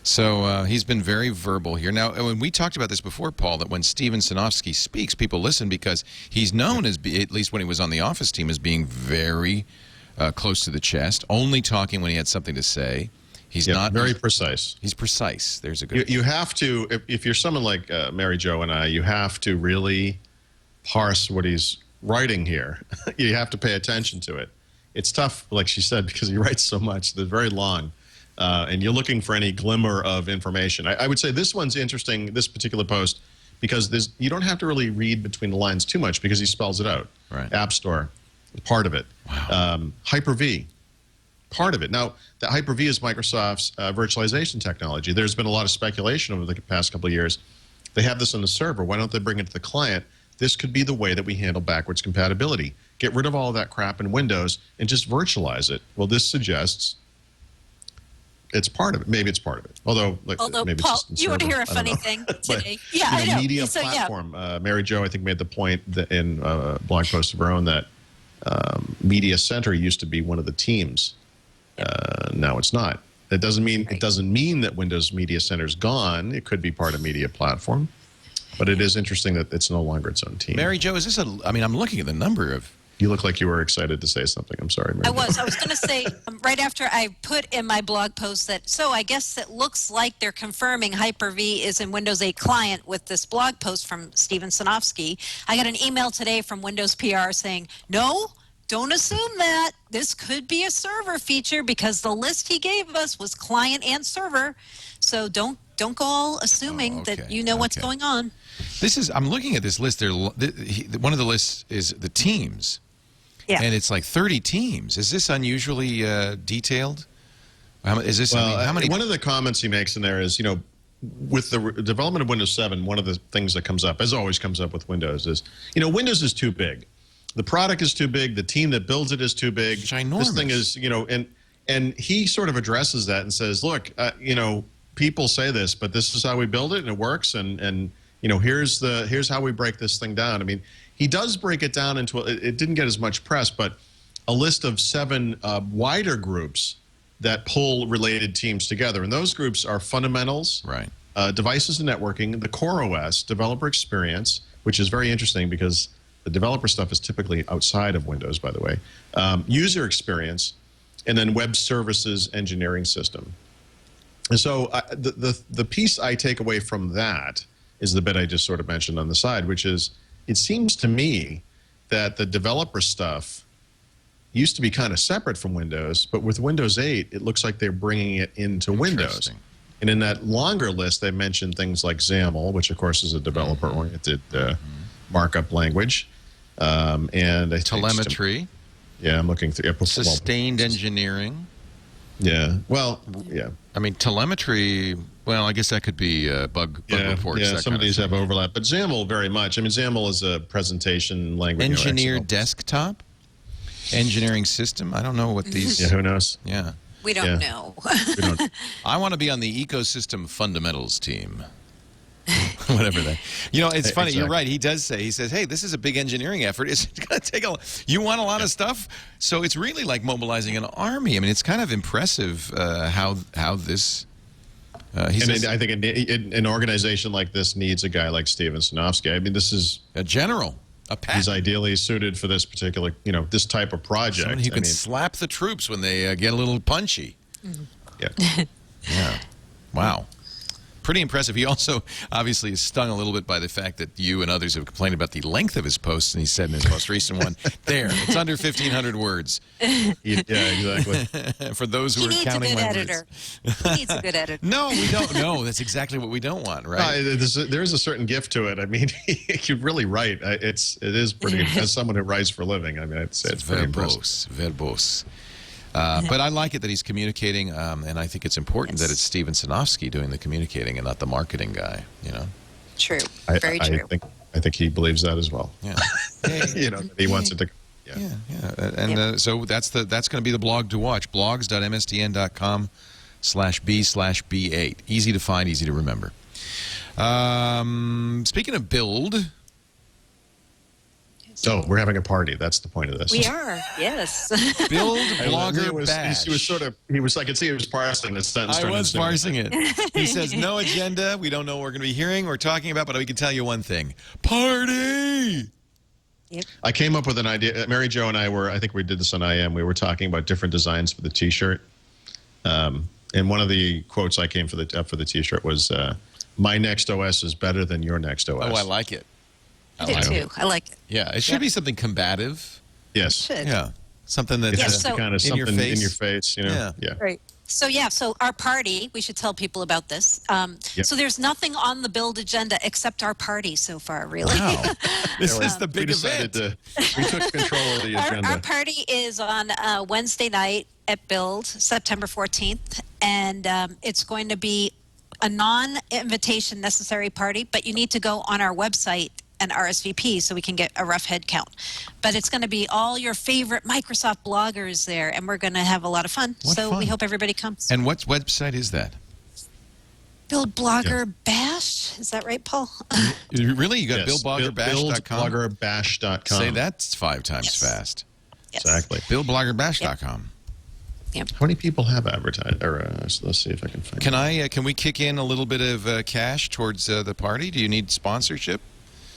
So he's been very verbal here. Now, when we talked about this before, Paul, that when Steven Sinofsky speaks, people listen because he's known as, at least when he was on the Office team, as being very close to the chest, only talking when he had something to say. He's not very precise. He's precise. There's a good. You have to, if you're someone like Mary Jo and I, you have to really parse what he's writing here. You have to pay attention to it. It's tough, like she said, because he writes so much. They're very long. And you're looking for any glimmer of information. I would say this one's interesting, this particular post, because you don't have to really read between the lines too much because he spells it out. Right. App Store, part of it. Wow. Hyper-V, part of it. Now, the Hyper-V is Microsoft's virtualization technology. There's been a lot of speculation over the past couple of years. They have this on the server. Why don't they bring it to the client? This could be the way that we handle backwards compatibility. Get rid of all of that crap in Windows and just virtualize it. Well, this suggests it's part of it. Maybe it's part of it. Although maybe Paul, it's just in you want to server. hear a I don't funny know. thing But, today? Yeah, I know. Media So, platform. Mary Jo, I think, made the point that in a blog post of her own that Media Center used to be one of the teams. Now it's not. That doesn't mean it doesn't mean that Windows Media Center is gone. It could be part of Media Platform, but it is interesting that it's no longer its own team. Mary Jo, is this a? I mean, I'm looking at the number of. You look like you were excited to say something. I'm sorry, Mary I Jo. was going to say right after I put in my blog post that, so I guess it looks like they're confirming Hyper-V is in Windows 8 Client with this blog post from Steven Sinofsky. I got an email today from Windows PR saying, no, don't assume that. This could be a server feature because the list he gave us was client and server. So don't go all assuming that you know what's going on. This is. I'm looking at this list. There, one of the lists is the teams. Yeah. And it's like 30 teams. Is this unusually detailed? Is this? Well, I mean, how many? One of the comments he makes in there is, with the development of Windows 7, one of the things that comes up, as always comes up with Windows, is, Windows is too big. The product is too big. The team that builds it is too big. Ginormous. This thing is, and he sort of addresses that and says, look, people say this, but this is how we build it, and it works, and here's how we break this thing down. I mean, he does break it down into, it didn't get as much press, but a list of 7 wider groups that pull related teams together. And those groups are fundamentals, Right. Devices and networking, the core OS, developer experience, which is very interesting because the developer stuff is typically outside of Windows, by the way, user experience, and then web services engineering system. And so the piece I take away from that is the bit I just sort of mentioned on the side, which is, it seems to me that the developer stuff used to be kind of separate from Windows, but with Windows 8, it looks like they're bringing it into Windows. Interesting. And in that longer list, they mentioned things like XAML, which of course is a developer-oriented markup language, and I think Telemetry. yeah, I'm looking through. Yeah, Sustained engineering. Yeah. Well, yeah. I mean, telemetry, well, I guess that could be bug reports. Yeah, that some of kind these thing. have overlap. But XAML very much. I mean, XAML is a presentation language. Engineered desktop? Engineering system? I don't know what these... Yeah, who knows? Yeah. We don't know. We don't, I want to be on the ecosystem fundamentals team. Whatever that. You know, it's funny. Exactly. You're right. He does say, he says, hey, this is a big engineering effort. It's going to take you want a lot of stuff? So it's really like mobilizing an army. I mean, it's kind of impressive how this... he says, I think an organization like this needs a guy like Steven Sinofsky. I mean, this is... a general. A pack. He's ideally suited for this particular, this type of project. Someone who can I mean, slap the troops when they get a little punchy. yeah. Yeah. Wow. Pretty impressive. He also obviously is stung a little bit by the fact that you and others have complained about the length of his posts, and he said in his most recent one, it's under 1,500 words. Yeah, exactly. For those who He are needs a counting good my editor. words. He needs a good editor. No, we don't. No, that's exactly what we don't want, right? There's a certain gift to it. I mean, you're really right. It is pretty. As someone who writes for a living, I mean, it's pretty impressive. Verbose. But I like it that he's communicating, and I think it's important that it's Steven Sinofsky doing the communicating and not the marketing guy. You know. True. Very I true. think he believes that as well. Yeah. That he wants it to. Yeah. Yeah. And so that's going to be the blog to watch. blogs.mstn.com/b/b8. Easy to find, easy to remember. Speaking of build. Oh, we're having a party. That's the point of this. We are. Yes. Build Blogger Bash. He was sort of. He was. I could see he was parsing the sentence. I was parsing it. He says, no agenda. We don't know what we're going to be hearing or talking about, but we can tell you one thing. Party! Yep. I came up with an idea. Mary Jo and I think we did this on IM. We were talking about different designs for the T-shirt. And one of the quotes I came for the T-shirt was, "My next OS is better than your next OS." Oh, I like it. I do too. I like it. Yeah, it should be something combative. Yes. Should. Yeah, something that Kind of in your something in face. your face. Yeah. Right. So our party, we should tell people about this. Yep. So there's nothing on the build agenda except our party so far, really. Wow. This is the big we decided event. we took control of the agenda. Our party is on Wednesday night at Build, September 14th, and it's going to be a non-invitation necessary party, but you need to go on our website and RSVP so we can get a rough head count. But it's going to be all your favorite Microsoft bloggers there, and we're going to have a lot of fun. What so fun. we hope everybody comes. And what website is that? Build Blogger Bash. Is that right, Paul? Really? You got Yes. BillBloggerBash.com? BillBloggerBash.com. Say that's 5 times Yes. fast. Yes. Exactly. BillBloggerBash.com. Yep. How many people have advertised? So let's see if I can find. Can we kick in a little bit of cash towards the party? Do you need sponsorship?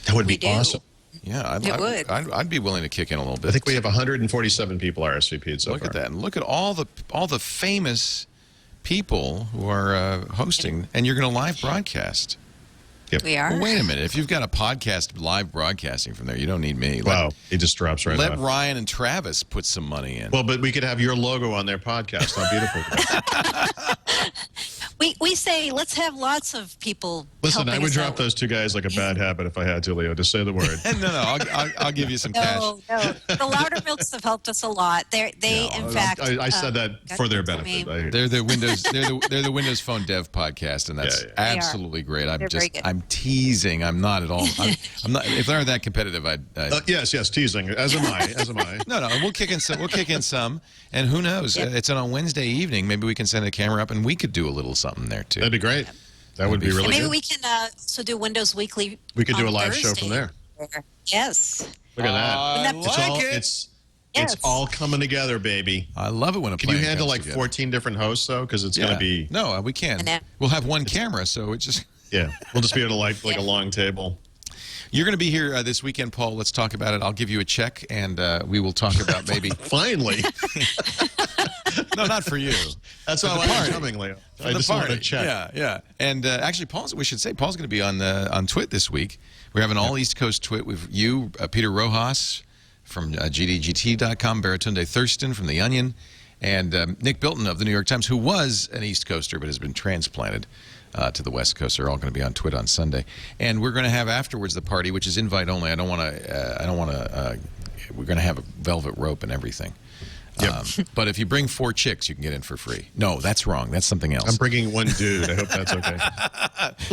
That would be We do. awesome. Yeah, It would. I'd be willing to kick in a little bit. I think we have 147 people RSVP'd so Look far. at that, and look at all the famous people who are hosting, and you're going to live broadcast. We are. Well, wait a minute. If you've got a podcast live broadcasting from there, you don't need me. Wow, he just drops right Let off. Ryan and Travis put some money in. Well, but we could have your logo on their podcast. How beautiful. We say let's have lots of people. Listen, I helping would us drop out. those two guys like a bad habit if I had to, Leo. Just say the word. no, I'll give you some cash. No. The Loudermilks have helped us a lot. They in fact. I said that for their benefit. They're the Windows. They're the Windows Phone Dev podcast, and that's Yeah, yeah. absolutely great. They're very good. I'm teasing. I'm not at all. I'm not. If they're that competitive, I'd Yes, teasing. As am I. As am I. No, we'll kick in some. We'll kick in some, and who knows? Yep. It's on a Wednesday evening. Maybe we can send a camera up, and we could do a little something there too. That'd be great. That would be be really Maybe good. we can also do Windows Weekly. We could do on a live show Thursday. from there. Yes. Look at that. I Wouldn't like that it. Yes. It's all coming together, baby. I love it when a Can you plan handle comes like together. 14 different hosts though? Because it's going to be. No, we can. And then- We'll have one camera, so it just. Yeah, we'll just be able to like a long table. You're going to be here this weekend, Paul. Let's talk about it. I'll give you a check, and we will talk about maybe. Finally. No, not for you. That's For all the I'm party. coming, Leo. For I the just wanted party. to check. Yeah. And actually, we should say Paul's going to be on TWiT this week. We're having all East Coast TWiT with you, Peter Rojas, from GDGT.com, Baratunde Thurston from The Onion, and Nick Bilton of the New York Times, who was an East Coaster but has been transplanted to the West Coast. They're all going to be on TWiT on Sunday, and we're going to have afterwards the party, which is invite only. I don't want to. We're going to have a velvet rope and everything. Yep. But if you bring 4 chicks, you can get in for free. No, that's wrong. That's something else. I'm bringing 1 dude. I hope that's okay.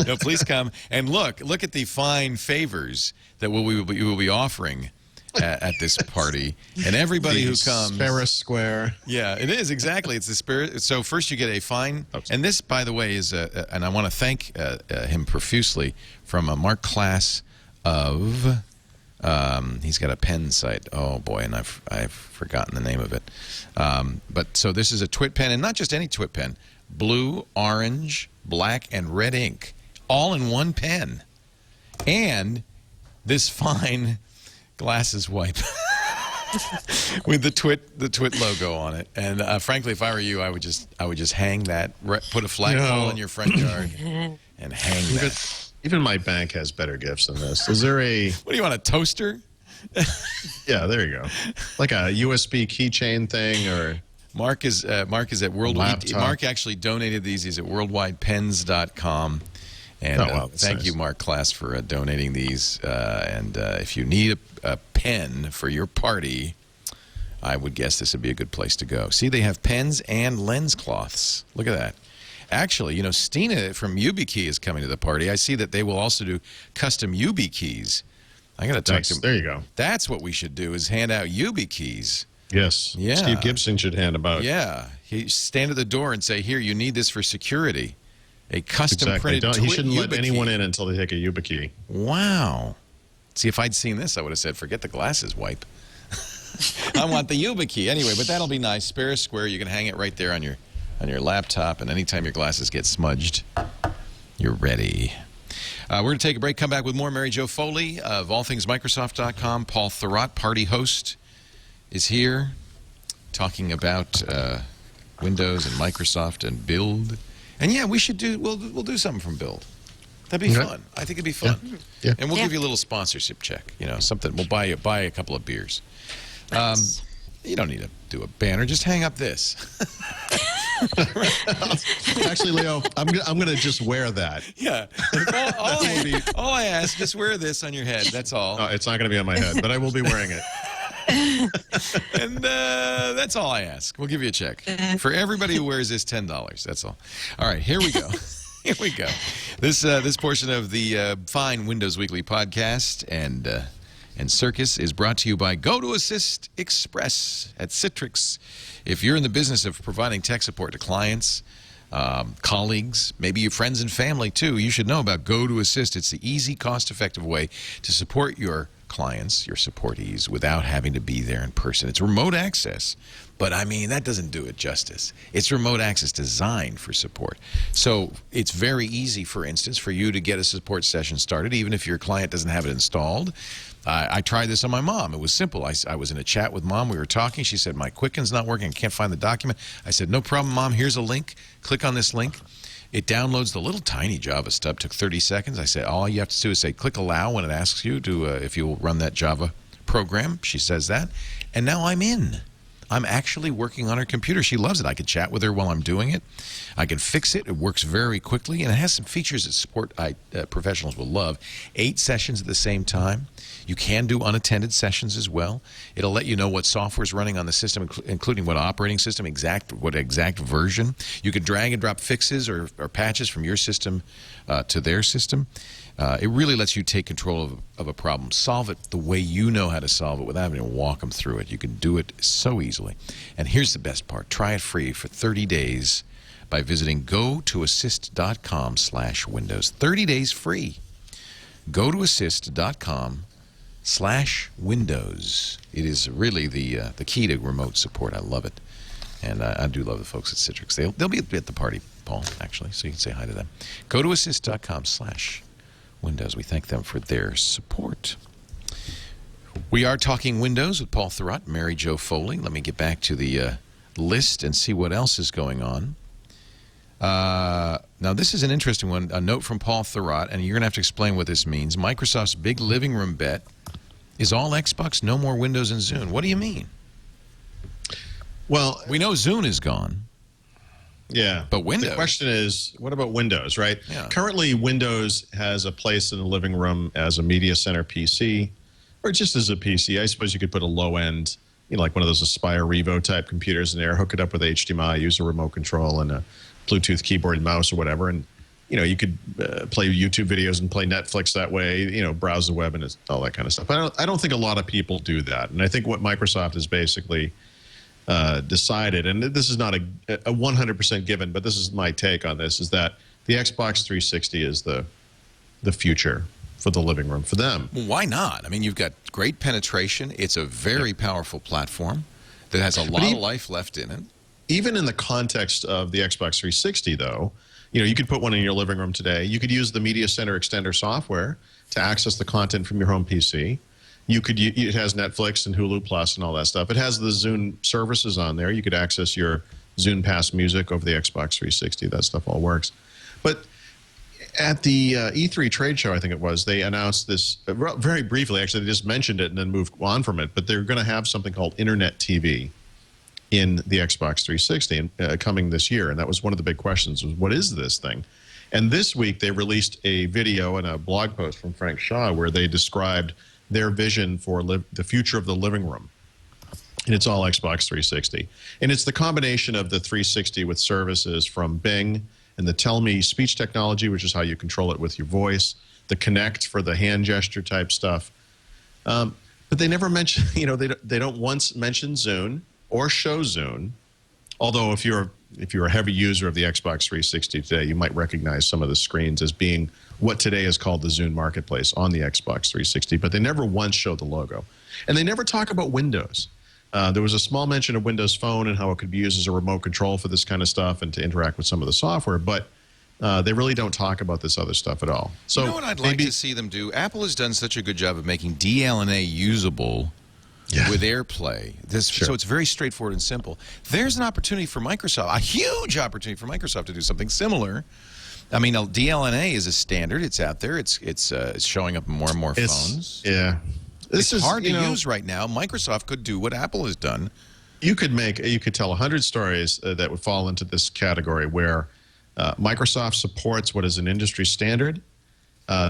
No, please come and look at the fine favors that we will be offering at this party, and everybody who comes. Ferris Square. Yeah, it is exactly. It's the spirit. So first you get a fine, and this, by the way, is and I want to thank him profusely, from Mark Class of. He's got a pen site. Oh boy, and I've forgotten the name of it. But so this is a TWiT pen, and not just any TWiT pen. Blue, orange, black, and red ink, all in one pen, and this fine glasses wipe with the TWiT logo on it. And frankly, if I were you, I would just hang that, put a flagpole in your front yard, and hang that. Even my bank has better gifts than this. Is there a... What do you want, a toaster? Yeah, there you go. Like a USB keychain thing, or... Mark is at Worldwide. Mark actually donated these. He's at worldwidepens.com. And thank you, Mark Class, for donating these. And if you need a pen for your party, I would guess this would be a good place to go. See, they have pens and lens cloths. Look at that. Actually, you know, Stina from YubiKey is coming to the party. I see that they will also do custom YubiKeys. I got to talk to them. There you go. That's what we should do, is hand out YubiKeys. Yes. Yeah. Steve Gibson should hand them out. Yeah. He stand at the door and say, here, you need this for security. A custom printed He shouldn't let YubiKey. anyone in until they take a YubiKey. Wow. See, if I'd seen this, I would have said, forget the glasses wipe. I want the YubiKey. Anyway, but that'll be nice. Spare a square. You can hang it right there on your laptop, and anytime your glasses get smudged, you're ready. We're going to take a break, come back with more. Mary Jo Foley of allthingsmicrosoft.com. Paul Thurrott, party host, is here talking about Windows and Microsoft and Build. And yeah, we'll do something from Build. That'd be fun. I think it'd be fun. Yeah. And we'll give you a little sponsorship check, you know, something. We'll buy a couple of beers. Nice. You don't need to do a banner. Just hang up this. Actually, Leo, I'm gonna just wear that. Yeah. All I ask, just wear this on your head. That's all. It's not gonna be on my head, but I will be wearing it. And that's all I ask. We'll give you a check. For everybody who wears this, $10. That's all. All right, here we go. Here we go. This portion of the fine Windows Weekly podcast and Circus is brought to you by GoToAssist Express at Citrix. If you're in the business of providing tech support to clients, colleagues, maybe your friends and family too, you should know about GoToAssist. It's the easy, cost-effective way to support your clients, your supportees, without having to be there in person. It's remote access, but I mean, that doesn't do it justice. It's remote access designed for support. So it's very easy, for instance, for you to get a support session started, even if your client doesn't have it installed. I tried this on my mom. It was simple. I was in a chat with Mom. We were talking. She said, my Quicken's not working. I can't find the document. I said, no problem, Mom. Here's a link. Click on this link. It downloads the little tiny Java stub. Took 30 seconds. I said, all you have to do is say, click allow when it asks you to if you'll run that Java program. She says that. And now I'm in. I'm actually working on her computer. She loves it. I can chat with her while I'm doing it. I can fix it. It works very quickly, and it has some features that support professionals will love. 8 sessions at the same time. You can do unattended sessions as well. It'll let you know what software is running on the system, including what operating system, what exact version. You can drag and drop fixes or patches from your system to their system. It really lets you take control of a problem, solve it the way you know how to solve it without having to walk them through it. You can do it so easily. And here's the best part. Try it free for 30 days by visiting gotoassist.com/Windows. 30 days free. gotoassist.com/Windows. It is really the key to remote support. I love it. And I do love the folks at Citrix. They'll be at the party, Paul, actually, so you can say hi to them. gotoassist.com/Windows. We thank them for their support. We are talking Windows with Paul Thurrott, Mary Jo Foley. Let me get back to the list and see what else is going on. Now, this is an interesting one. A note from Paul Thurrott, and you're going to have to explain what this means. Microsoft's big living room bet Is all Xbox no more Windows and Zune? What do you mean? Well, We know Zune is gone. yeah. But Windows? The question is, what about Windows, right? Yeah. Currently, Windows has a place in the living room as a media center PC, or just as a PC. I suppose you could put a low-end, like one of those Aspire Revo type computers in there, hook it up with HDMI, use a remote control and a Bluetooth keyboard and mouse or whatever, and you could play YouTube videos and play Netflix that way, browse the web and all that kind of stuff. I don't think a lot of people do that. And I think what Microsoft has basically decided, and this is not a 100% given, but this is my take on this, is that the Xbox 360 is the future for the living room for them. Well, why not? I mean, you've got great penetration. It's a very powerful platform that has a lot of life left in it. Even in the context of the Xbox 360, though, you could put one in your living room today. You could use the Media Center Extender software to access the content from your home PC. It has Netflix and Hulu Plus and all that stuff. It has the Zune services on there. You could access your Zune Pass music over the Xbox 360. That stuff all works. But at the E3 trade show, I think it was, they announced this very briefly. Actually, they just mentioned it and then moved on from it. But they're going to have something called Internet TV in the Xbox 360 coming this year. And that was one of the big questions, was what is this thing? And this week they released a video and a blog post from Frank Shaw where they described their vision for the future of the living room. And it's all Xbox 360. And it's the combination of the 360 with services from Bing and the Tell Me speech technology, which is how you control it with your voice, the Connect for the hand gesture type stuff. But they never mention, they don't once mention Zune or show Zune. Although if you're a heavy user of the Xbox 360 today, you might recognize some of the screens as being what today is called the Zune Marketplace on the Xbox 360, but they never once show the logo. And they never talk about Windows. There was a small mention of Windows Phone and how it could be used as a remote control for this kind of stuff and to interact with some of the software, but they really don't talk about this other stuff at all. So you know what I'd like to see them do? Apple has done such a good job of making DLNA usable with AirPlay. So it's very straightforward and simple. There's an opportunity for Microsoft, a huge opportunity for Microsoft to do something similar. I mean, DLNA is a standard. It's out there. It's showing up in more and more phones. Yeah. It's hard to use right now. Microsoft could do what Apple has done. You could tell 100 stories that would fall into this category where Microsoft supports what is an industry standard.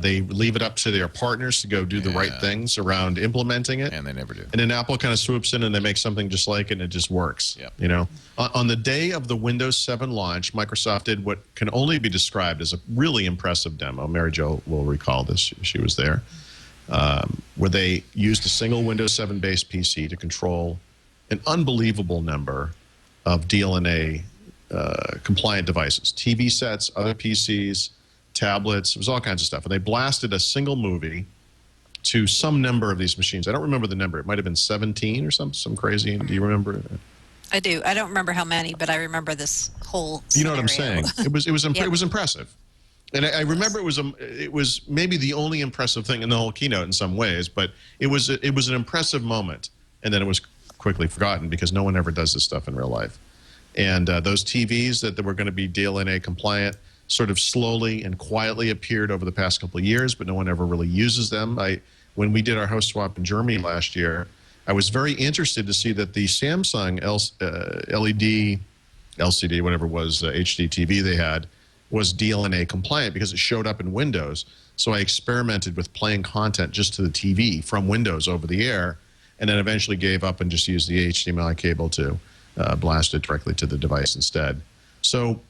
They leave it up to their partners to go do the right things around implementing it. And they never do. And then Apple kind of swoops in and they make something just like it and it just works. Yep. On the day of the Windows 7 launch, Microsoft did what can only be described as a really impressive demo. Mary Jo will recall this. She was there. Where they used a single Windows 7 based PC to control an unbelievable number of DLNA compliant devices, TV sets, other PCs, tablets. It was all kinds of stuff. And they blasted a single movie to some number of these machines. I don't remember the number. It might have been 17 or some crazy. Do you remember? I do. I don't remember how many, but I remember this whole scenario. You know what I'm saying? It was impressive. And I remember it was maybe the only impressive thing in the whole keynote in some ways, but it was an impressive moment, and then it was quickly forgotten because no one ever does this stuff in real life. And those TVs that were going to be DLNA compliant sort of slowly and quietly appeared over the past couple of years, but no one ever really uses them. When we did our host swap in Germany last year, I was very interested to see that the Samsung LED, LCD, whatever it was, HD TV they had, was DLNA compliant because it showed up in Windows. So I experimented with playing content just to the TV from Windows over the air, and then eventually gave up and just used the HDMI cable to blast it directly to the device instead. So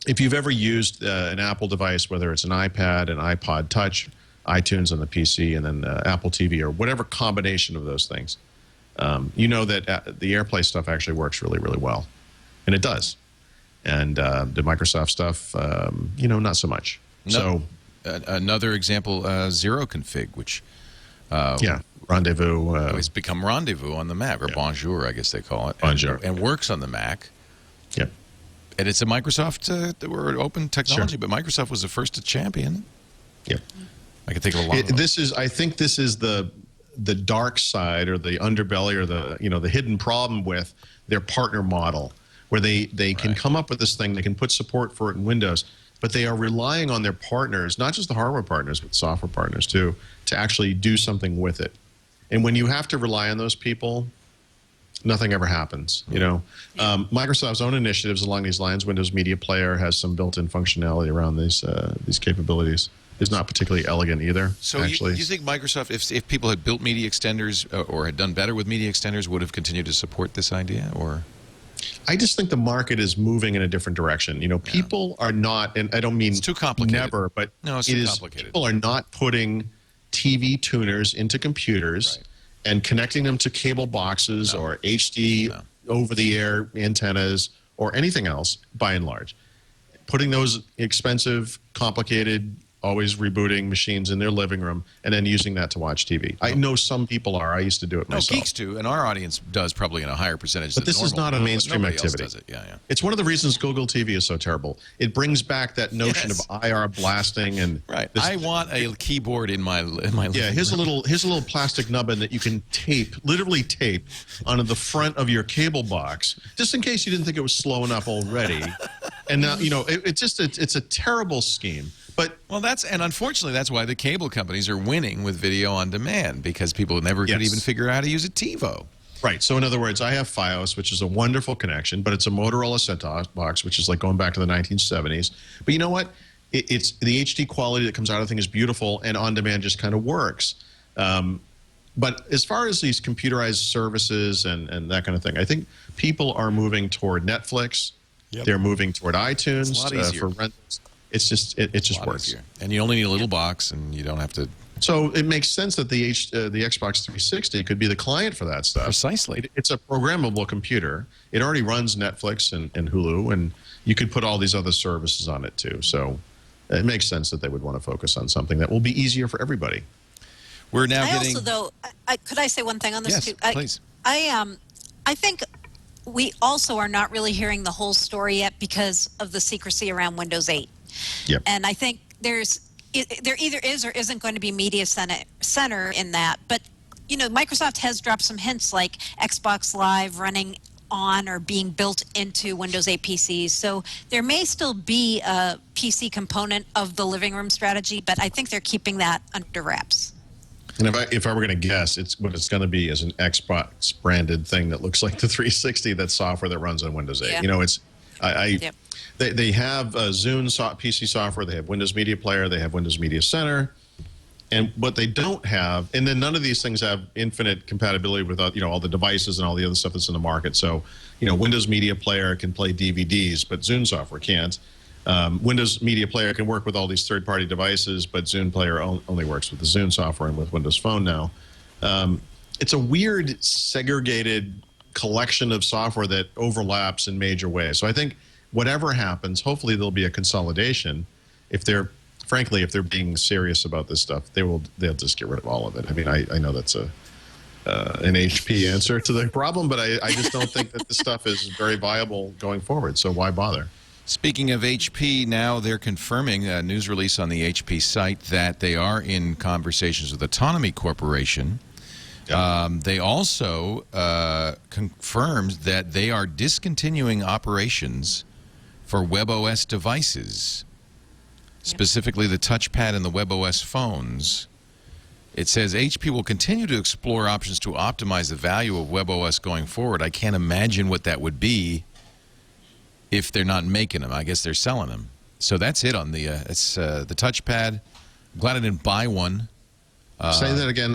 if you've ever used an Apple device, whether it's an iPad, an iPod Touch, iTunes on the PC, and then Apple TV, or whatever combination of those things, you know that the AirPlay stuff actually works really, really well. And it does. And the Microsoft stuff, not so much. Another example, Zero Config, which Rendezvous. It's become Rendezvous on the Mac, or Bonjour, I guess they call it. Bonjour. And works on the Mac. Yep. And it's a Microsoft, we're open technology, but Microsoft was the first to champion. Yep. I can think of a lot of them. I think this is the dark side, or the underbelly, or the hidden problem with their partner model, where they can come up with this thing, they can put support for it in Windows, but they are relying on their partners, not just the hardware partners, but software partners too, to actually do something with it. And when you have to rely on those people, nothing ever happens. You know, Microsoft's own initiatives along these lines, Windows Media Player has some built-in functionality around these capabilities. Is not particularly elegant either. So actually, you think Microsoft, if people had built media extenders or had done better with media extenders, would have continued to support this idea? Or I just think the market is moving in a different direction. You know, people are not, and I don't mean it's too complicated. Never, but no, it's it too is. complicated. People are not putting TV tuners into computers and connecting them to cable boxes or HD over-the-air antennas or anything else. By and large, putting those expensive, complicated, always rebooting machines in their living room and then using that to watch TV. I know some people are. I used to do it myself. No, geeks do, and our audience does probably in a higher percentage but than this is normal, not a mainstream nobody activity. else does it. Yeah. It's one of the reasons Google TV is so terrible. It brings back that notion of IR blasting and I want a keyboard in my living room. here's a little plastic nubbin that you can literally tape onto the front of your cable box, just in case you didn't think it was slow enough already. And now it's a terrible scheme. But and unfortunately that's why the cable companies are winning with video on demand, because people never could even figure out how to use a TiVo. Right. So in other words, I have Fios, which is a wonderful connection, but it's a Motorola set-top box, which is like going back to the 1970s. But you know what? It's the HD quality that comes out of the thing is beautiful, and on demand just kind of works. But as far as these computerized services and that kind of thing, I think people are moving toward Netflix. They're moving toward iTunes it's a lot easier. for rentals. It's just it just works. Easier. And you only need a little box, and you don't have to. So it makes sense that the Xbox 360 could be the client for that stuff. Precisely. It's a programmable computer. It already runs Netflix and Hulu, and you could put all these other services on it too. So it makes sense that they would want to focus on something that will be easier for everybody. We're now I getting. also, though, could I say one thing on this Yes, too? please. I think we also are not really hearing the whole story yet because of the secrecy around Windows 8. Yep. And I think there either is or isn't going to be media center in that. But, you know, Microsoft has dropped some hints like Xbox Live running on or being built into Windows 8 PCs. So there may still be a PC component of the living room strategy, but I think they're keeping that under wraps. And if I were going to guess, what it's going to be is an Xbox branded thing that looks like the 360. That's software that runs on Windows 8. Yeah. You know, it's Yep. They have Zune PC software. They have Windows Media Player. They have Windows Media Center. And what they don't have, and then none of these things have infinite compatibility with all the devices and all the other stuff that's in the market. So, Windows Media Player can play DVDs, but Zune software can't. Windows Media Player can work with all these third-party devices, but Zune Player only works with the Zune software and with Windows Phone now. It's a weird, segregated collection of software that overlaps in major ways. So I think whatever happens, hopefully there'll be a consolidation. If they're being serious about this stuff, they'll just get rid of all of it. I mean, I know that's an HP answer to the problem, but I just don't think that this stuff is very viable going forward. So why bother? Speaking of HP, now they're confirming a news release on the HP site that they are in conversations with Autonomy Corporation. They also confirmed that they are discontinuing operations for WebOS devices, specifically the touchpad and the WebOS phones. It says HP will continue to explore options to optimize the value of WebOS going forward. I can't imagine what that would be if they're not making them. I guess they're selling them. So that's it on the the touchpad. I'm glad I didn't buy one. Say that again.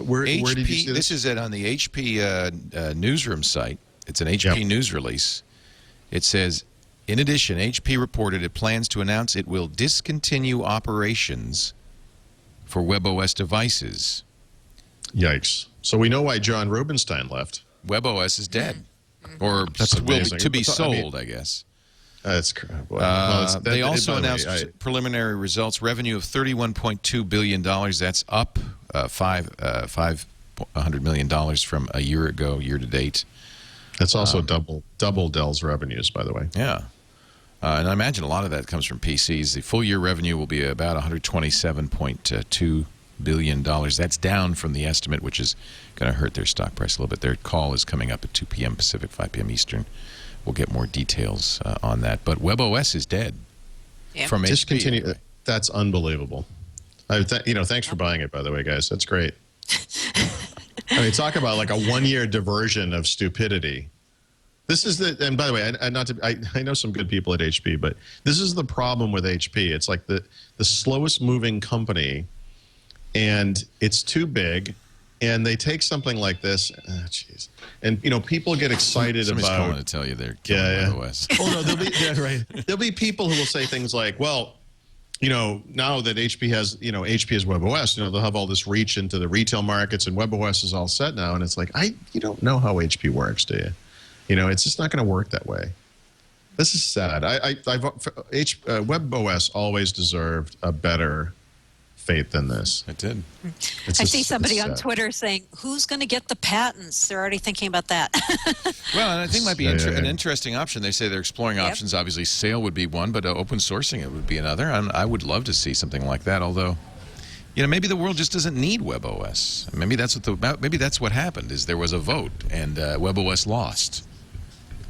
Where did you see this is it on the HP newsroom site. It's an HP news release. It says, in addition, HP reported it plans to announce it will discontinue operations for WebOS devices. Yikes. So we know why John Rubinstein left. WebOS is dead. Or will to be sold, I guess. That's they also announced preliminary results, revenue of $31.2 billion. That's up $500 million from a year ago, year to date. That's also double Dell's revenues, by the way. Yeah. And I imagine a lot of that comes from PCs. The full year revenue will be about $127.2 billion. That's down from the estimate, which is going to hurt their stock price a little bit. Their call is coming up at 2 p.m. Pacific, 5 p.m. Eastern. We'll get more details on that. But WebOS is dead from HP. Discontinue. Anyway. That's unbelievable. Thanks for buying it, by the way, guys. That's great. I mean, talk about like a one-year diversion of stupidity. This is the, and by the way, I know some good people at HP, but this is the problem with HP. It's like the slowest moving company, and it's too big, and they take something like this, jeez, and people get excited Somebody's about. calling to tell you they're killing WebOS. Oh no, there'll be people who will say things like, well, now that HP has WebOS, they'll have all this reach into the retail markets, and WebOS is all set now, and it's like, you don't know how HP works, do you? It's just not going to work that way. This is sad. WebOS always deserved a better fate than this. It did. I see somebody on Twitter saying, who's going to get the patents? They're already thinking about that. Well, and I think might be an interesting option. They say they're exploring options. Obviously, sale would be one, but open sourcing it would be another. And I would love to see something like that, although... maybe the world just doesn't need WebOS. Maybe that's what happened. Is there was a vote and WebOS lost.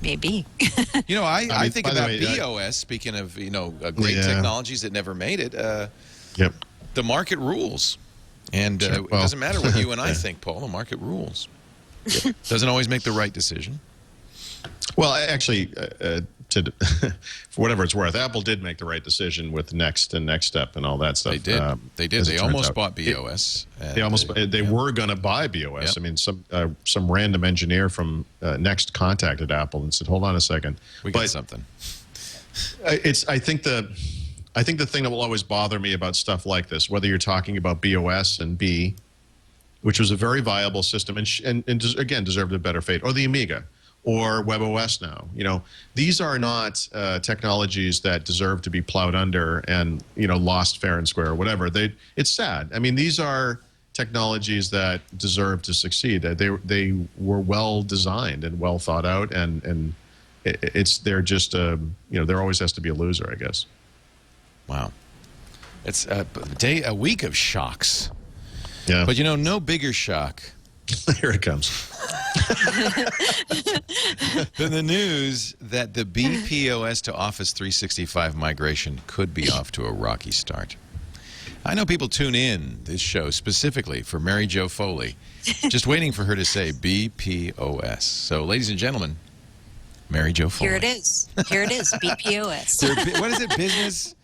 Maybe. I think about BOS. Speaking of great technologies that never made it. Yep. The market rules, and it doesn't matter what you and I think, Paul. The market rules. Doesn't always make the right decision. Well, actually, for whatever it's worth, Apple did make the right decision with Next and Next Step and all that stuff. They did. They did. They almost bought BOS. They were going to buy BOS. Yep. I mean, some random engineer from Next contacted Apple and said, "Hold on a second, we got something." I think the thing that will always bother me about stuff like this, whether you're talking about BOS and B, which was a very viable system and again deserved a better fate, or the Amiga, or WebOS now. These are not technologies that deserve to be plowed under and lost fair and square or whatever. It's sad. I mean, these are technologies that deserve to succeed. They were well designed and well thought out, and they're just there always has to be a loser, I guess. Wow, it's a week of shocks. Yeah, but no bigger shock. Here it comes. Then the news that the BPOS to Office 365 migration could be off to a rocky start. I know people tune in this show specifically for Mary Jo Foley, just waiting for her to say BPOS. So, ladies and gentlemen, Mary Jo Foley. Here it is. BPOS. What is it? Business?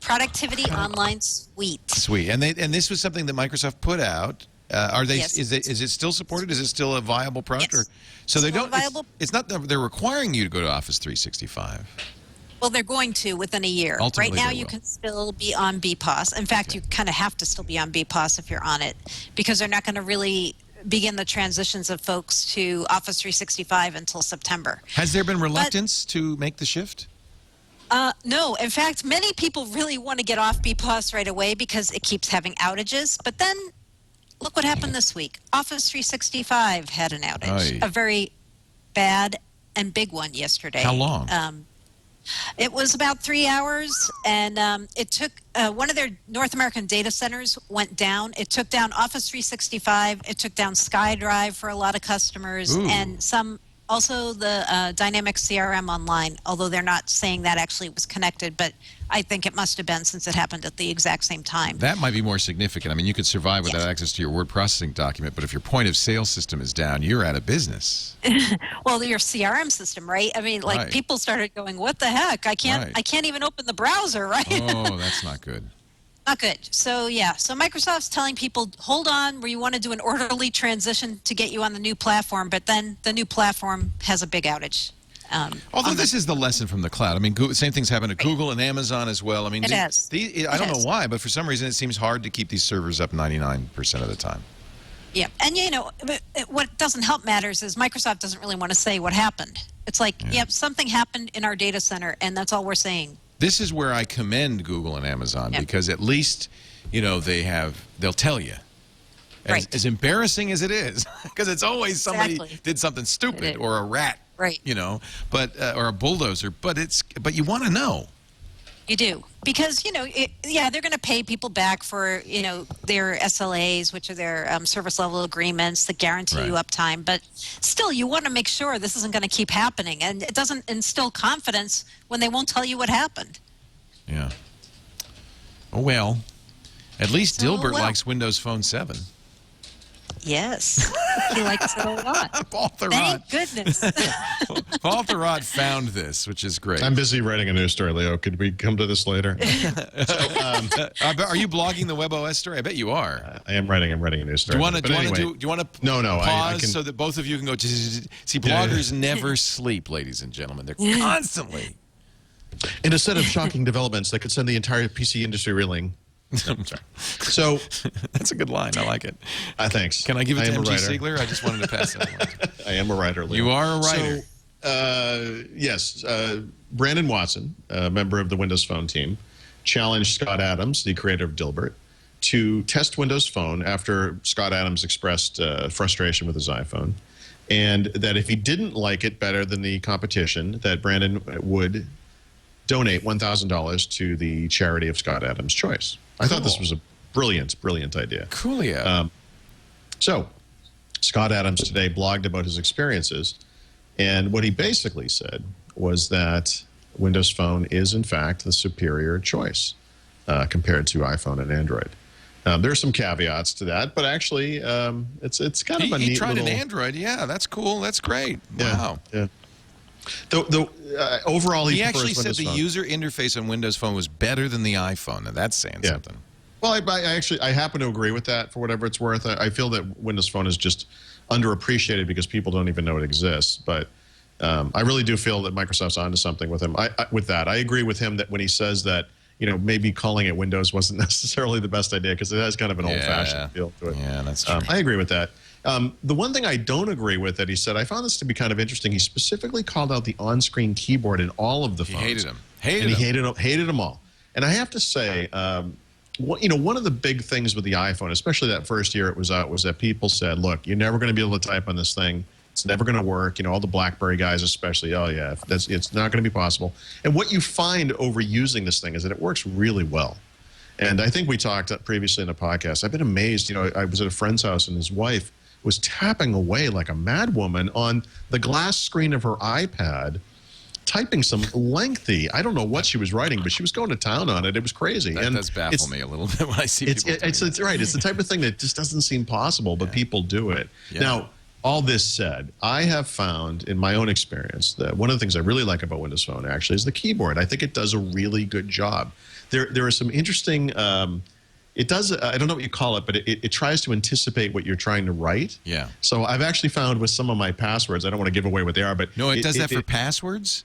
Productivity Online Suite. Sweet. And this was something that Microsoft put out. Yes. Is it still supported? Is it still a viable product? Yes. So they still don't. Viable. It's not that they're requiring you to go to Office 365. Well, they're going to within a year. Ultimately, right now, you can still be on BPOS. In fact, you kind of have to still be on BPOS if you're on it, because they're not going to really begin the transitions of folks to Office 365 until September. Has there been reluctance to make the shift? No. In fact, many people really want to get off BPOS right away because it keeps having outages. But then, look what happened this week. Office 365 had an outage, a very bad and big one yesterday. How long? It was about 3 hours, and it took one of their North American data centers went down. It took down Office 365. It took down SkyDrive for a lot of customers, and also the Dynamics CRM Online, although they're not saying that actually was connected, but I think it must have been since it happened at the exact same time. That might be more significant. I mean, you could survive without access to your word processing document, but if your point of sale system is down, you're out of business. Well, your CRM system, right? I mean, like people started going, "What the heck? I can't even open the browser," right? Oh, that's not good. Not good. So, so Microsoft's telling people, hold on, where you want to do an orderly transition to get you on the new platform, but then the new platform has a big outage. Although this is the lesson from the cloud. I mean, same things happen to Google and Amazon as well. I mean, I don't know why, but for some reason it seems hard to keep these servers up 99% of the time. Yeah, and what doesn't help matters is Microsoft doesn't really want to say what happened. It's like, something happened in our data center, and that's all we're saying. This is where I commend Google and Amazon because at least, they'll tell you. As embarrassing as it is, because it's always somebody did something stupid or a rat, but or a bulldozer. But you want to know. You do, because they're going to pay people back for their SLAs, which are their service level agreements that guarantee you uptime. But still, you want to make sure this isn't going to keep happening, and it doesn't instill confidence when they won't tell you what happened. Yeah. Oh well, at least Dilbert likes Windows Phone 7. Yes, he likes it a lot. Paul Thurrott. Thank goodness. Paul Thurrott found this, which is great. I'm busy writing a news story, Leo. Could we come to this later? Are you blogging the WebOS story? I bet you are. I am writing a news story. Do you want to No, pause I can, so that both of you can go? See, bloggers never sleep, ladies and gentlemen. They're constantly. in a set of shocking developments that could send the entire PC industry reeling. No, sorry. So that's a good line. I like it. Thanks. Can I give it to MG writer. Sigler? I just wanted to pass that along. I am a writer, Leo. You are a writer. So, yes, Brandon Watson, a member of the Windows Phone team, challenged Scott Adams, the creator of Dilbert, to test Windows Phone after Scott Adams expressed frustration with his iPhone, and that if he didn't like it better than the competition, that Brandon would donate $1,000 to the charity of Scott Adams' choice. I thought this was a brilliant, brilliant idea. Coolio. So, Scott Adams today blogged about his experiences, and what he basically said was that Windows Phone is, in fact, the superior choice compared to iPhone and Android. There are some caveats to that, but actually, it's kind of a neat He tried little... an Android. Yeah, that's cool. That's great. Wow. Yeah. Overall, He prefers actually said Windows the Phone. user interface on Windows Phone was better than the iPhone. Now that's saying something. Well, I happen to agree with that for whatever it's worth. I feel that Windows Phone is just underappreciated because people don't even know it exists. But I really do feel that Microsoft's onto something with him. With that, I agree with him that when he says that, maybe calling it Windows wasn't necessarily the best idea because it has kind of an old-fashioned feel to it. Yeah, that's true. I agree with that. The one thing I don't agree with that he said, I found this to be kind of interesting. He specifically called out the on-screen keyboard in all of the phones. He hated him. Hated them all. And I have to say, one of the big things with the iPhone, especially that first year it was out, was that people said, look, you're never going to be able to type on this thing. It's never going to work. All the BlackBerry guys especially, oh, yeah, it's not going to be possible. And what you find over using this thing is that it works really well. And I think we talked previously in the podcast. I've been amazed. I was at a friend's house and his wife was tapping away like a madwoman on the glass screen of her iPad, typing some lengthy, I don't know what she was writing, but she was going to town on it. It was crazy. That does baffle me a little bit when I see people it's right. It's the type of thing that just doesn't seem possible, but people do it. Yeah. Now, all this said, I have found in my own experience that one of the things I really like about Windows Phone actually is the keyboard. I think it does a really good job. There are some interesting... it does, I don't know what you call it, but it tries to anticipate what you're trying to write. Yeah. So I've actually found with some of my passwords, I don't want to give away what they are, but... No, it does that for passwords?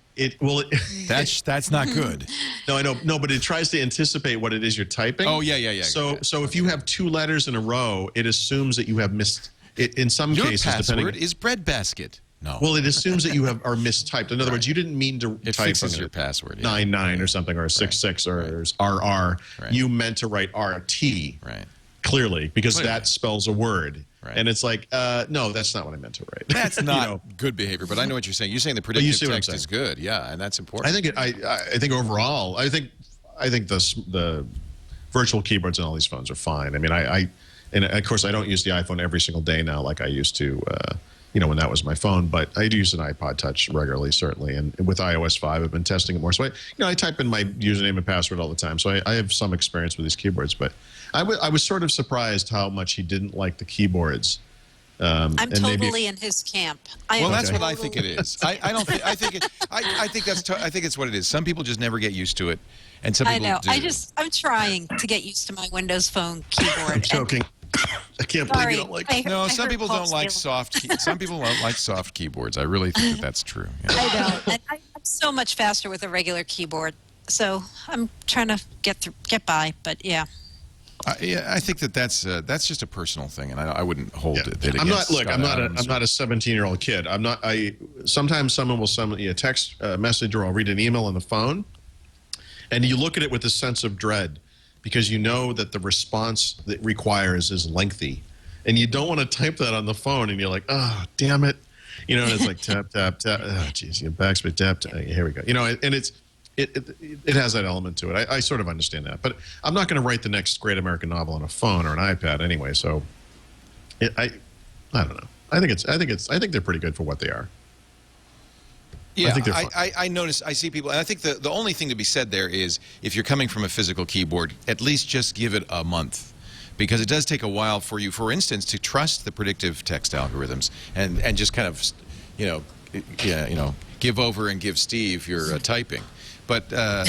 That's not good. No, I know. No, but it tries to anticipate what it is you're typing. Oh, yeah. So if you have two letters in a row, it assumes that you have missed... in some Your cases, password is breadbasket. No. Well, it assumes that you are mistyped. In other words, you didn't mean to It type fixes your password. Yeah. 99 or something, or 66 or RR. Right. You meant to write RT. Right. Clearly, because Clearly. that spells a word. Right. And it's like, no, that's not what I meant to write. That's not good behavior, but I know what you're saying. You're saying the you predictive see what I'm text saying. is good, yeah, and that's important. I think overall, I think the virtual keyboards on all these phones are fine. I mean, and of course I don't use the iPhone every single day now like I used to. When that was my phone, but I do use an iPod Touch regularly, certainly. And with iOS 5, I've been testing it more. So I type in my username and password all the time. So I have some experience with these keyboards. But I was sort of surprised how much he didn't like the keyboards. I'm totally in his camp. That's what I think it is. I think it's what it is. Some people just never get used to it, and some people do. I'm trying to get used to my Windows Phone keyboard. I'm joking. I can't believe you don't like it. No, some people don't like some people don't like soft keyboards. I really think that's true. Yeah. I know. And I'm so much faster with a regular keyboard. So I'm trying to get by, but yeah. I think that's just a personal thing, and I wouldn't hold it. I'm not. Look, Scott I'm not Adams. a 17-year-old kid. I'm not. Sometimes someone will send me a text message, or I'll read an email on the phone, and you look at it with a sense of dread, because you know that the response that it requires is lengthy, and you don't want to type that on the phone, and you're like, oh, damn it, and it's like tap tap tap. Oh, geez, backspace tap. Here we go. And it has that element to it. I sort of understand that, but I'm not going to write the next great American novel on a phone or an iPad anyway. So, I don't know. I think they're pretty good for what they are. Yeah, I notice, I see people, and I think the only thing to be said there is if you're coming from a physical keyboard, at least just give it a month. because it does take a while for you, for instance, to trust the predictive text algorithms and just kind of, give over and give Steve your typing. But I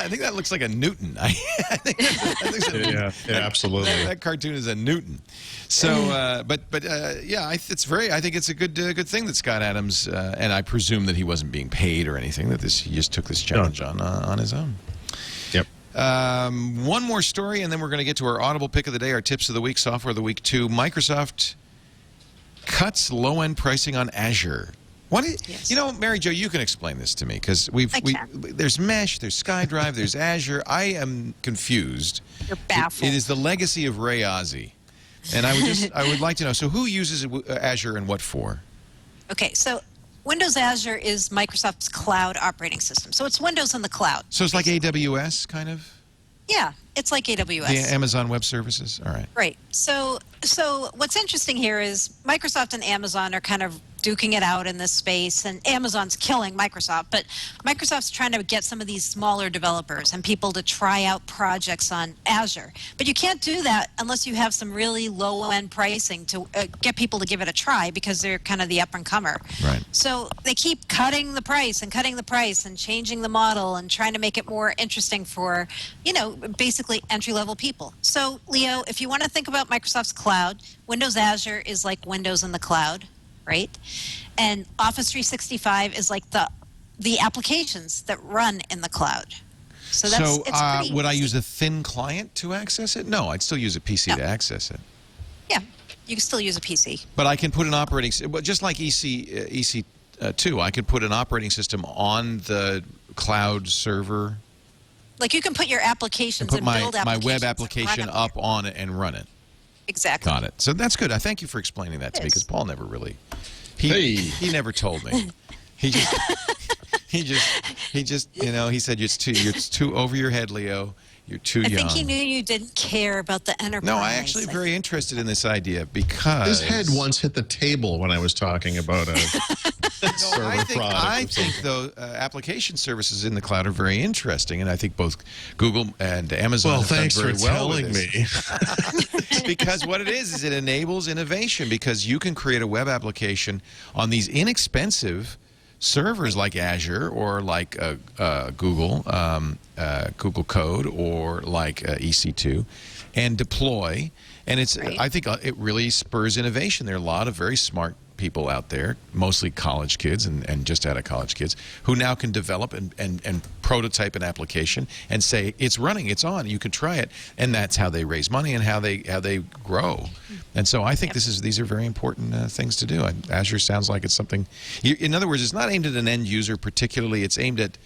think that looks like a Newton. I think absolutely. That cartoon is a Newton. So, I think it's a good thing that Scott Adams, and I presume that he wasn't being paid or anything. That he just took this challenge on his own. Yep. One more story, and then we're going to get to our Audible pick of the day, our tips of the week, software of the week 2. Microsoft cuts low-end pricing on Azure. Yes. Mary Jo, you can explain this to me because there's Mesh, there's SkyDrive, there's Azure. I am confused. You're baffled. It is the legacy of Ray Ozzie, and I would like to know. So, who uses Azure and what for? Okay, so Windows Azure is Microsoft's cloud operating system. So it's Windows in the cloud. So it's like AWS, kind of. Yeah, it's like AWS. The Amazon Web Services. All right. Right. So what's interesting here is Microsoft and Amazon are kind of duking it out in this space, and Amazon's killing Microsoft, but Microsoft's trying to get some of these smaller developers and people to try out projects on Azure. But you can't do that unless you have some really low-end pricing to get people to give it a try, because they're kind of the up-and-comer. Right. So they keep cutting the price and changing the model and trying to make it more interesting for, basically entry-level people. So, Leo, if you want to think about Microsoft's cloud, Windows Azure is like Windows in the cloud, right? And Office 365 is like the applications that run in the cloud. So it's pretty would I easy. use a thin client to access it? No, I'd still use a PC to access it. Yeah, you can still use a PC. But I can put an operating, just like EC2, I could put an operating system on the cloud server. Like you can put your applications Put and my build applications web and run application them up there. on it and run it. Exactly. Got it. So that's good. I thank you for explaining that to me, because Paul never really. He never told me. He just he said it's too over your head, Leo. You're too young. I think he knew you didn't care about the enterprise. No, I actually am very interested in this idea because his head once hit the table when I was talking about a server product. I think though application services in the cloud are very interesting, and I think both Google and Amazon have done very well with this. Because what it is it enables innovation, because you can create a web application on these inexpensive servers like Azure or like Google Code or like EC2 and deploy. And I think it really spurs innovation. There are a lot of very smart people out there, mostly college kids and just out of college kids, who now can develop and prototype an application and say, it's running, it's on, you can try it. And that's how they raise money and how they grow. And so I think these are very important things to do. Azure sounds like it's something, in other words, it's not aimed at an end user particularly, it's aimed at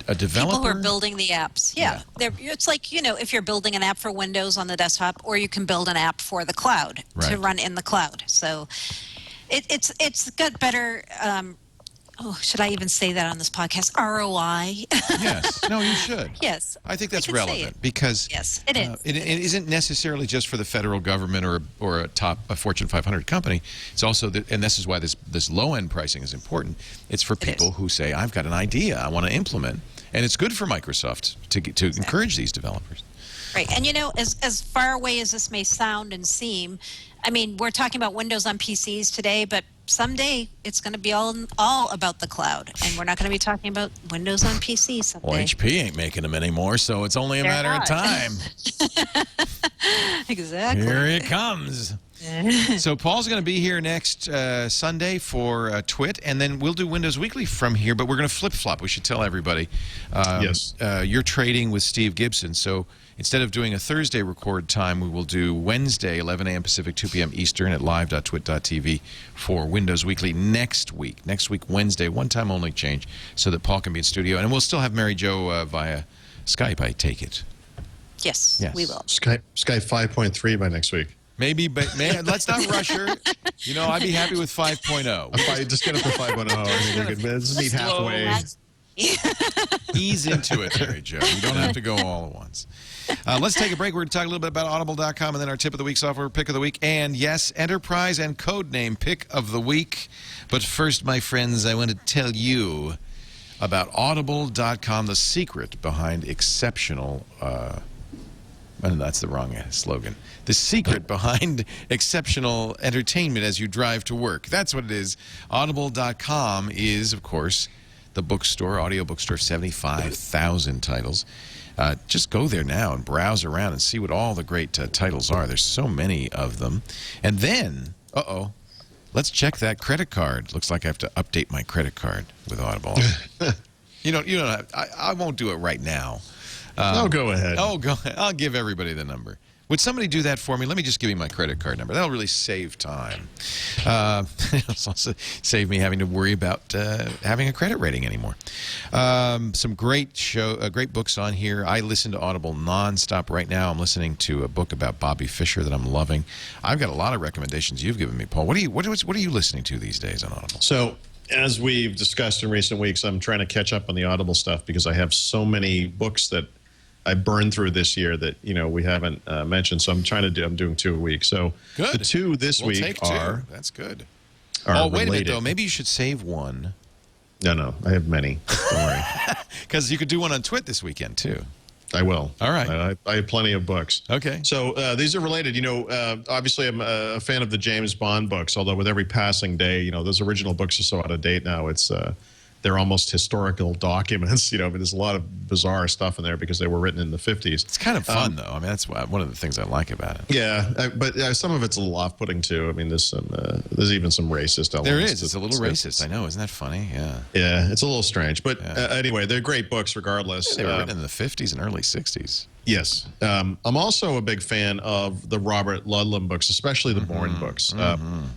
a developer. People who are building the apps. Yeah. It's like, if you're building an app for Windows on the desktop, or you can build an app for the cloud to run in the cloud. So it's got better, should I even say that on this podcast? ROI. Yes. No, you should. Yes. I think that's relevant because yes, it is. It isn't necessarily just for the federal government or a Fortune 500 company. It's also, and this is why this low-end pricing is important. It's for people who say, I've got an idea I want to implement. And it's good for Microsoft to encourage these developers. Right. And, as far away as this may sound and seem, I mean, we're talking about Windows on PCs today, but someday it's going to be all about the cloud, and we're not going to be talking about Windows on PC someday. Well, HP ain't making them anymore, so it's only a matter of time. Exactly. Here it comes. So Paul's going to be here next Sunday for TWiT, and then we'll do Windows Weekly from here, but we're going to flip-flop. We should tell everybody. Yes. You're trading with Steve Gibson, so instead of doing a Thursday record time, we will do Wednesday, 11 a.m. Pacific, 2 p.m. Eastern at live.twit.tv for Windows Weekly next week. Next week, Wednesday, one-time only change, so that Paul can be in studio. And we'll still have Mary Jo via Skype, I take it. Yes, we will. Skype 5.3 by next week. Maybe, but let's not rush her. I'd be happy with 5.0. If I just get up to 5.0, I think we could just meet halfway. Ease into it, Mary Jo. You don't have to go all at once. Let's take a break. We're going to talk a little bit about Audible.com and then our tip of the week, software pick of the week, and yes, enterprise and code name pick of the week. But first, my friends, I want to tell you about Audible.com, the secret behind exceptional... that's the wrong slogan. The secret behind exceptional entertainment as you drive to work. That's what it is. Audible.com is, of course, the bookstore, audio bookstore, 75,000 titles. Just go there now and browse around and see what all the great titles are. There's so many of them. And then, let's check that credit card. Looks like I have to update my credit card with Audible. You don't have, I won't do it right now. Go ahead. Go ahead. I'll give everybody the number. Would somebody do that for me? Let me just give you my credit card number. That'll really save time. It'll also save me having to worry about having a credit rating anymore. Some great books on here. I listen to Audible nonstop right now. I'm listening to a book about Bobby Fischer that I'm loving. I've got a lot of recommendations you've given me, Paul. What are you listening to these days on Audible? So, as we've discussed in recent weeks, I'm trying to catch up on the Audible stuff because I have so many books that I burned through this year that we haven't mentioned. So I'm doing 2 a week. So good. The 2 this week take are... That's good. Are wait a minute, related. though. Maybe you should save one. No. I have many. Don't worry. Because you could do one on TWiT this weekend, too. I will. All right. I have plenty of books. Okay. So these are related. Obviously, I'm a fan of the James Bond books, although with every passing day, those original books are so out of date now. They're almost historical documents. There's a lot of bizarre stuff in there because they were written in the 50s. It's kind of fun, though. I mean, that's one of the things I like about it. Yeah, but some of it's a little off-putting, too. I mean, there's even some racist elements. There is. It's a little racist. I know. Isn't that funny? Yeah. Yeah, it's a little strange. But anyway, they're great books regardless. They were written in the 50s and early 60s. Yes. I'm also a big fan of the Robert Ludlum books, especially the Bourne books.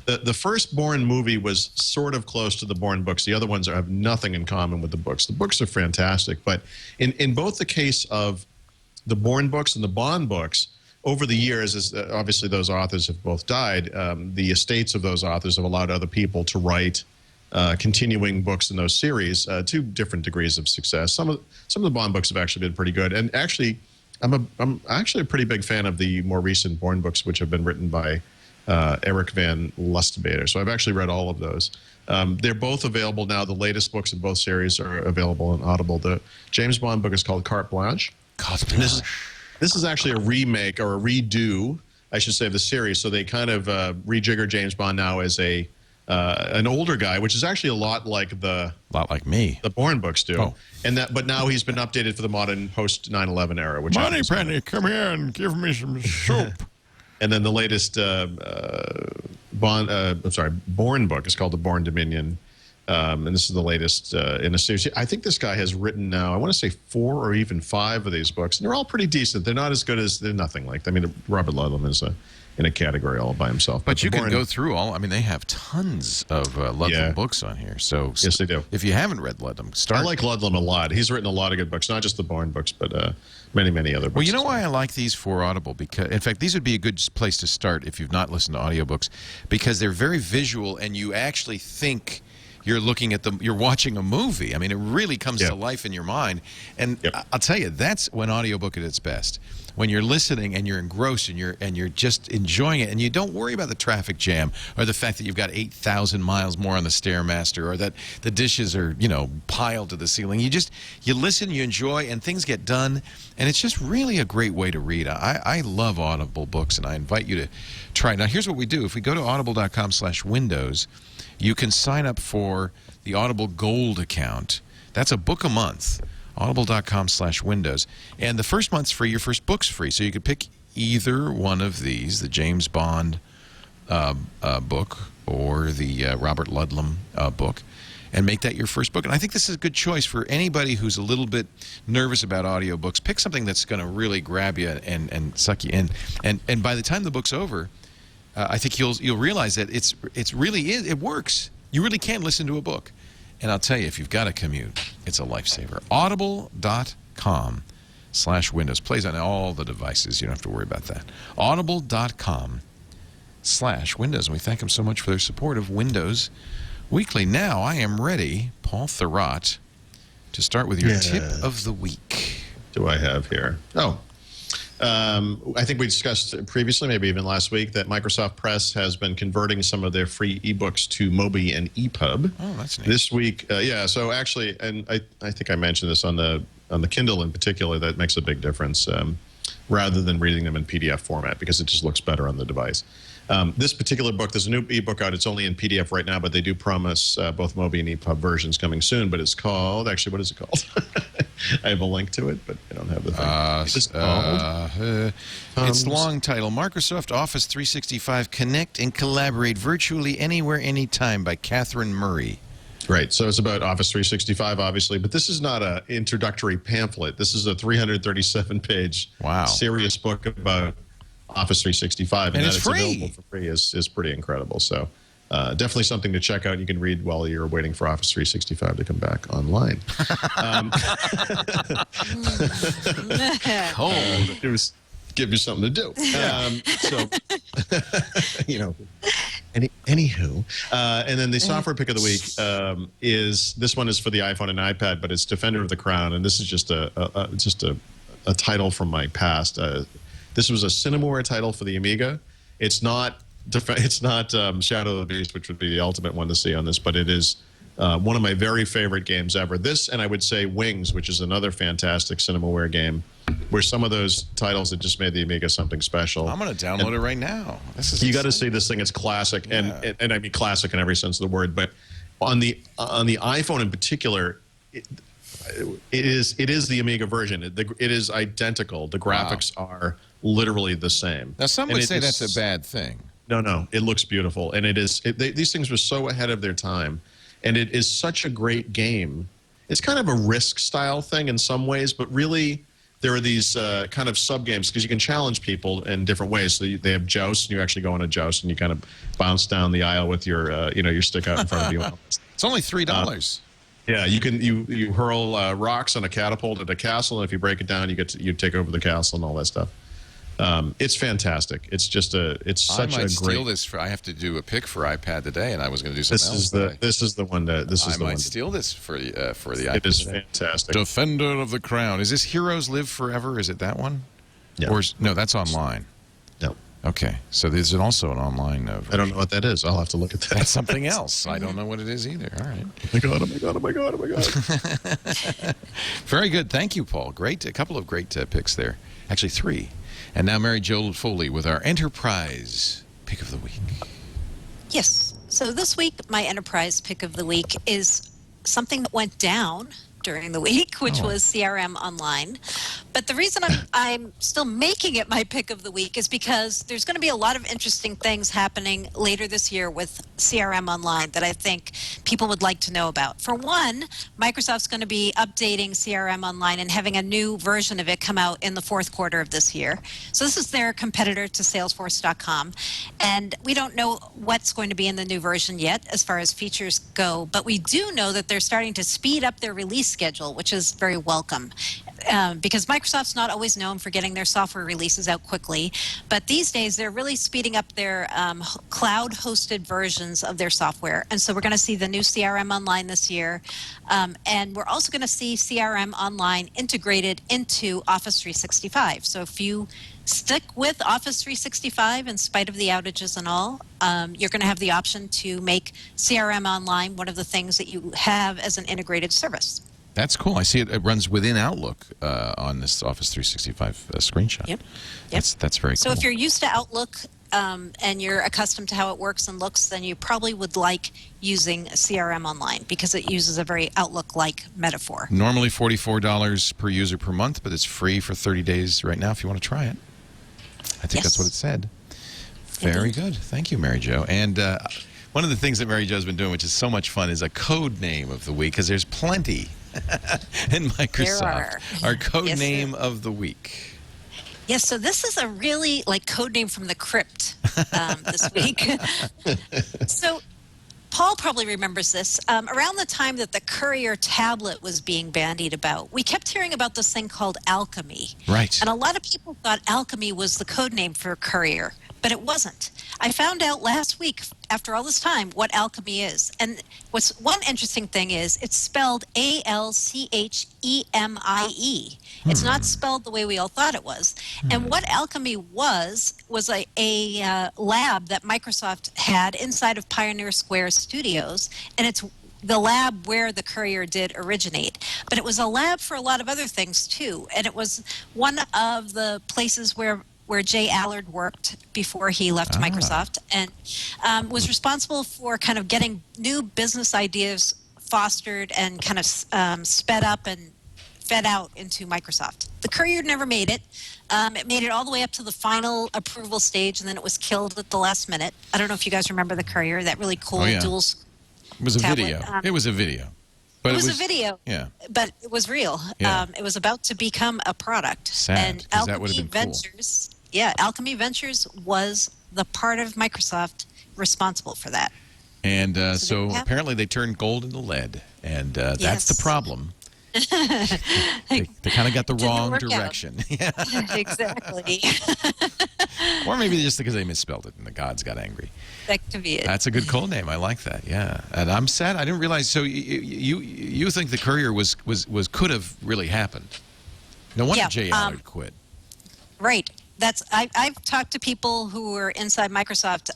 The first Bourne movie was sort of close to the Bourne books. The other ones have nothing in common with the books. The books are fantastic. But in both the case of the Bourne books and the Bond books, over the years, obviously those authors have both died, the estates of those authors have allowed other people to write continuing books in those series to different degrees of success. Some of the Bond books have actually been pretty good. And actually... I'm actually a pretty big fan of the more recent Bourne books, which have been written by Eric Van Lustbader. So I've actually read all of those. They're both available now. The latest books in both series are available on Audible. The James Bond book is called Carte Blanche. This is actually a remake or a redo, I should say, of the series. So they kind of rejigger James Bond now as an older guy, which is actually a lot like me. The Bourne books do. Oh. But now he's been updated for the modern post 9/11 era. Which Moneypenny, come here and give me some soup. And then the latest Bourne book is called The Bourne Dominion, and this is the latest in a series. I think this guy has written now, I want to say 4 or even 5 of these books, and they're all pretty decent. They're not as good as they're nothing like. I mean, Robert Ludlum is in a category all by himself. But you can go through all. I mean, they have tons of Ludlum books on here. So yes, they do. If you haven't read Ludlum, start. I like Ludlum a lot. He's written a lot of good books, not just the Bourne books, but many, many other books. Well, you know why I like these for Audible? Because, in fact, these would be a good place to start if you've not listened to audiobooks, because they're very visual, and you actually think you're watching a movie. I mean, it really comes to life in your mind. And I'll tell you, that's when audiobook at its best. When you're listening and you're engrossed and you're just enjoying it, and you don't worry about the traffic jam or the fact that you've got 8,000 miles more on the Stairmaster, or that the dishes are piled to the ceiling. You listen, you enjoy, and things get done, and it's just really a great way to read. I love Audible books, and I invite you to try. Now, here's what we do: if we go to audible.com/windows, you can sign up for the Audible Gold account. That's a book a month. Audible.com/windows. And the first month's free, your first book's free. So you could pick either one of these, the James Bond book or the Robert Ludlum book, and make that your first book. And I think this is a good choice for anybody who's a little bit nervous about audiobooks. Pick something that's going to really grab you and suck you in. And by the time the book's over, I think you'll realize that it works. You really can listen to a book. And I'll tell you, if you've got a commute, it's a lifesaver. Audible.com/windows. Plays on all the devices. You don't have to worry about that. Audible.com/windows. And we thank them so much for their support of Windows Weekly. Now I am ready, Paul Thurrott, to start with your tip of the week. Do I have here? Oh, I think we discussed previously, maybe even last week, that Microsoft Press has been converting some of their free ebooks to Mobi and EPUB. Oh, that's neat. This week, yeah. So actually, and I think I mentioned this on the Kindle in particular, that makes a big difference, rather than reading them in PDF format, because it just looks better on the device. This particular book, there's a new ebook out. It's only in PDF right now, but they do promise both Mobi and EPUB versions coming soon. But it's called, actually, what is it called? I have a link to it, but I don't have the thing. It's long title, Microsoft Office 365 Connect and Collaborate Virtually Anywhere, Anytime by Catherine Murray. Right, so it's about Office 365, obviously, but this is not an introductory pamphlet. This is a 337-page serious book about Office 365, and that it's free. Available for free is pretty incredible. So definitely something to check out. You can read while you're waiting for Office 365 to come back online. Cold. Give you something to do. So, anywho. And then the software pick of the week is, this one is for the iPhone and iPad, but it's Defender of the Crown, and this is just a title from my past. This was a Cinemaware title for the Amiga. It's not Shadow of the Beast, which would be the ultimate one to see on this, but it is one of my very favorite games ever. This, and I would say Wings, which is another fantastic Cinemaware game, where some of those titles that just made the Amiga something special. I'm going to download it right now. You got to see this thing. It's classic, and I mean classic in every sense of the word. But on the iPhone in particular, it is the Amiga version. It is identical. The graphics are literally the same. Now, some would say that's a bad thing. No, it looks beautiful, and it is. These things were so ahead of their time, and it is such a great game. It's kind of a Risk style thing in some ways, but really there are these kind of sub games, because you can challenge people in different ways. So they have joust, and you actually go on a joust, and you kind of bounce down the aisle with your your stick out in front of you. It's only $3. Yeah, you hurl rocks on a catapult at a castle, and if you break it down, you take over the castle and all that stuff. It's fantastic. It's just it's such a great. I might steal this. I have to do a pick for iPad today, and I was going to do something else. This is the one that I might steal this for the iPad. It is fantastic. Defender of the Crown. Is this Heroes Live Forever? Is it that one? Yeah. Or no, that's online. No. Okay, so there's also an online version. I don't know what that is. I'll have to look at that. That's something else. I don't know what it is either. All right. Oh my God. Very good. Thank you, Paul. Great. A couple of great picks there. Actually, 3. And now Mary Jo Foley with our Enterprise Pick of the Week. Yes. So this week, my Enterprise Pick of the Week is something that went down during the week, which was CRM Online. But the reason I'm still making it my pick of the week is because there's going to be a lot of interesting things happening later this year with CRM Online that I think people would like to know about. For one, Microsoft's going to be updating CRM Online and having a new version of it come out in the 4th quarter of this year. So this is their competitor to Salesforce.com. And we don't know what's going to be in the new version yet as far as features go, but we do know that they're starting to speed up their release schedule, which is very welcome. Because Microsoft's not always known for getting their software releases out quickly, but these days they're really speeding up their cloud-hosted versions of their software. And so we're going to see the new CRM Online this year, and we're also going to see CRM Online integrated into Office 365. So if you stick with Office 365 in spite of the outages and all, you're going to have the option to make CRM Online one of the things that you have as an integrated service. That's cool. I see it runs within Outlook on this Office 365 screenshot. Yep. That's very cool. So if you're used to Outlook and you're accustomed to how it works and looks, then you probably would like using CRM Online because it uses a very Outlook-like metaphor. Normally $44 per user per month, but it's free for 30 days right now if you want to try it. I think that's what it said. Very good. Thank you, Mary Jo. And one of the things that Mary Jo's been doing, which is so much fun, is a code name of the week, because there's plenty in Microsoft. Our code name of the week. Yes, so this is a really code name from the crypt this week. So Paul probably remembers this. Around the time that the Courier tablet was being bandied about, we kept hearing about this thing called Alchemy. Right. And a lot of people thought Alchemy was the code name for Courier. but it wasn't. I found out last week, after all this time, what alchemy is. And what's one interesting thing is it's spelled Alchemie. It's not spelled the way we all thought it was. And what alchemy was a lab that Microsoft had inside of Pioneer Square Studios, and it's the lab where the Courier did originate. But it was a lab for a lot of other things too, and it was one of the places where Jay Allard worked before he left Microsoft, and was responsible for kind of getting new business ideas fostered and kind of sped up and fed out into Microsoft. The Courier never made it. It made it all the way up to the final approval stage, and then it was killed at the last minute. I don't know if you guys remember the Courier, that really cool dual. It was a tablet. video. It was a video. But it was a video. Yeah. But it was real. Yeah. It was about to become a product. Sad, and 'cause that would have been cool. Ventures. Yeah, Alchemy Ventures was the part of Microsoft responsible for that. And so apparently they turned gold into lead, and that's Yes. the problem. They kind of got the wrong direction. Yeah. Exactly. Or maybe just because they misspelled it and the gods got angry. That could be it. That's a good code name. I like that. Yeah. And I'm sad. I didn't realize. So you think the Courier could have really happened? No wonder Jay Allard quit. Right. I've talked to people who were inside Microsoft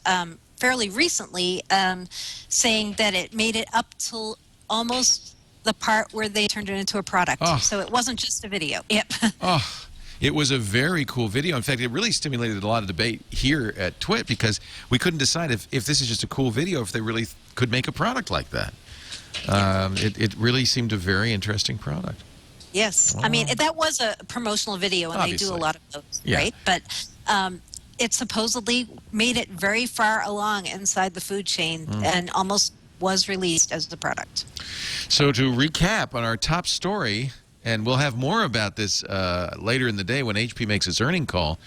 fairly recently, saying that it made it up till almost the part where they turned it into a product. Oh. So it wasn't just a video. Yep. Oh, it was a very cool video. In fact, it really stimulated a lot of debate here at TWiT because we couldn't decide if this is just a cool video, if they really could make a product like that. It really seemed a very interesting product. Yes. I mean, that was a promotional video, and Obviously. they do a lot of those, Yeah. right? But it supposedly made it very far along inside the food chain and almost was released as the product. So to recap on our top story, and we'll have more about this later in the day when HP makes its earning call,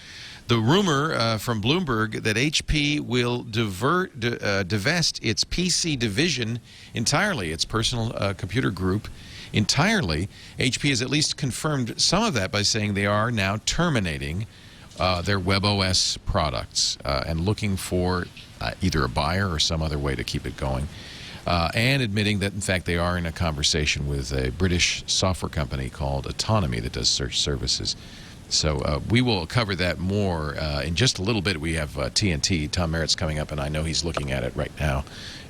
the rumor from Bloomberg that HP will divest its PC division entirely, its personal computer group entirely. HP has at least confirmed some of that by saying they are now terminating their WebOS products and looking for either a buyer or some other way to keep it going. And admitting that, in fact, they are in a conversation with a British software company called Autonomy that does search services. So we will cover that more in just a little bit. We have TNT, Tom Merritt's coming up, and I know he's looking at it right now.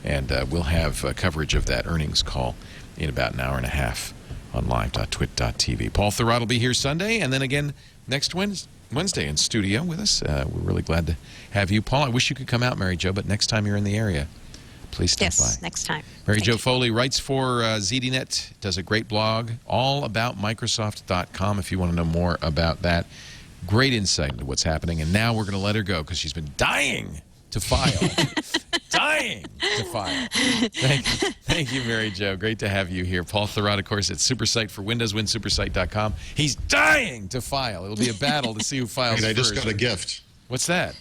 And we'll have coverage of that earnings call in about an hour and a half on live.twit.tv. Paul Thurrott will be here Sunday, and then again next Wednesday in studio with us. We're really glad to have you, Paul. I wish you could come out, Mary Jo, but next time you're in the area, please stop by. Yes, next time. Mary Thank Jo you. Foley writes for ZDNet, does a great blog all about Microsoft.com if you want to know more about that. Great insight into what's happening. And now we're going to let her go because she's been dying to file. Dying to file. Thank you, Mary Jo. Great to have you here. Paul Thurrott, of course, at SuperSite for Windows, winsupersite.com. He's dying to file. It'll be a battle to see who files I first. just got a gift. What's that? It's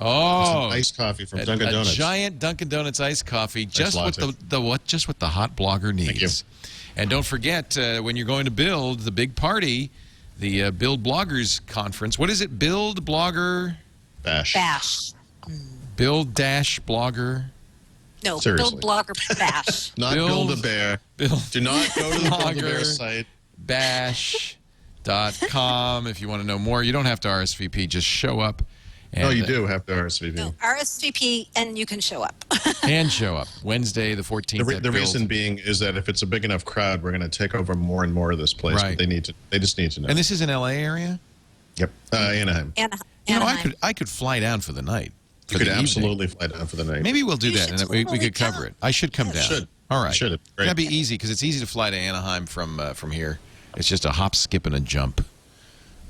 Oh, an iced coffee from Dunkin' a Donuts. giant Dunkin' Donuts iced coffee, just what latte. just what the hot blogger needs. you. And don't forget when you're going to Build the big party, the Build Bloggers Conference. What is it? Build Blogger Bash. Build Dash Blogger. No, Seriously. Build Blogger Bash. Not Build- Build-A-Bear. Build Do not go to the Build-A-Bear Blogger site. Bash.com if you want to know more. You don't have to RSVP. Just show up. And, No, you do have to RSVP. No, RSVP, and you can show up. And show up. Wednesday the 14th The at the Build. reason being is that if it's a big enough crowd, we're going to take over more and more of this place. Right. But they just need to know. And this is in LA area? Yep. Anaheim. You know, Anaheim. I could fly down for the night. You for could the evening. absolutely fly down for the night. Maybe we'll do You that, should and we totally could cover come. it. I should come down. should. All right. Should. Great. That'd be easy because it's easy to fly to Anaheim from here. It's just a hop, skip, and a jump.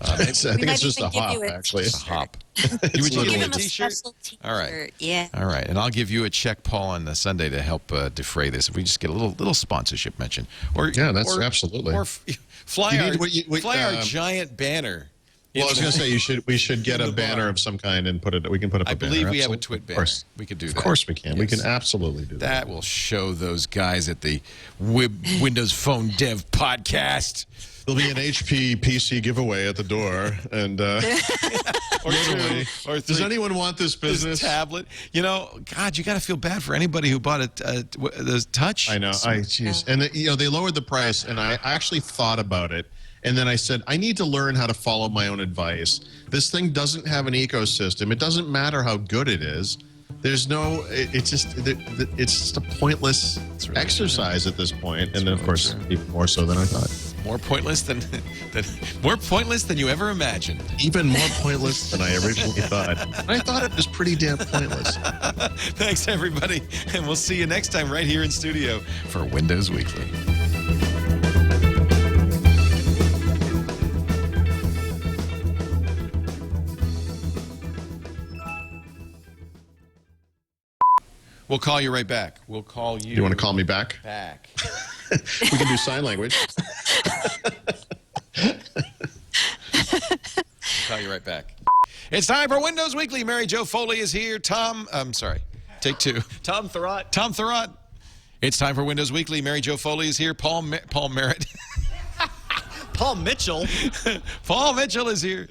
I think might it's just a even give hop, you a actually. A hop. It's Would you We'll give give me a him a T-shirt? special T-shirt. All right. Yeah. All right, and I'll give you a check, Paul, on Sunday to help defray this. If we just get a little sponsorship mention, or Yeah, that's absolutely. or fly You our need what you- fly our giant banner Well, I was going to say we should get In a the banner bar. of some kind and put it. We can put up. I a banner. believe we have a Absolutely. TWiT banner. Of course, We could do that. Of course we can. We Yes. can absolutely do that. That will show those guys at the Windows Phone Dev Podcast. There'll be an HP PC giveaway at the door, and Or literally, two, or does three. anyone want this This business? tablet. You know, God, you got to feel bad for anybody who bought the Touch. I know. Jeez. And they lowered the price, and I actually thought about it, and then I said, I need to learn how to follow my own advice. This thing doesn't have an ecosystem. It doesn't matter how good it is. There's no. It's just a pointless really exercise at this point, and then of really course true. even more so than I thought. More pointless than you ever imagined. Even more pointless than I originally thought. I thought it was pretty damn pointless. Thanks, everybody, and we'll see you next time right here in studio for Windows Weekly. We'll call you right back. We'll call you. You want to call me back? back? We can do sign language. Call you right back. It's time for Windows Weekly. Mary Jo Foley is here. Take two. Tom Thurrott. Tom Thurrott. It's time for Windows Weekly. Mary Jo Foley is here. Paul Merritt. Paul Mitchell. Paul Mitchell is here.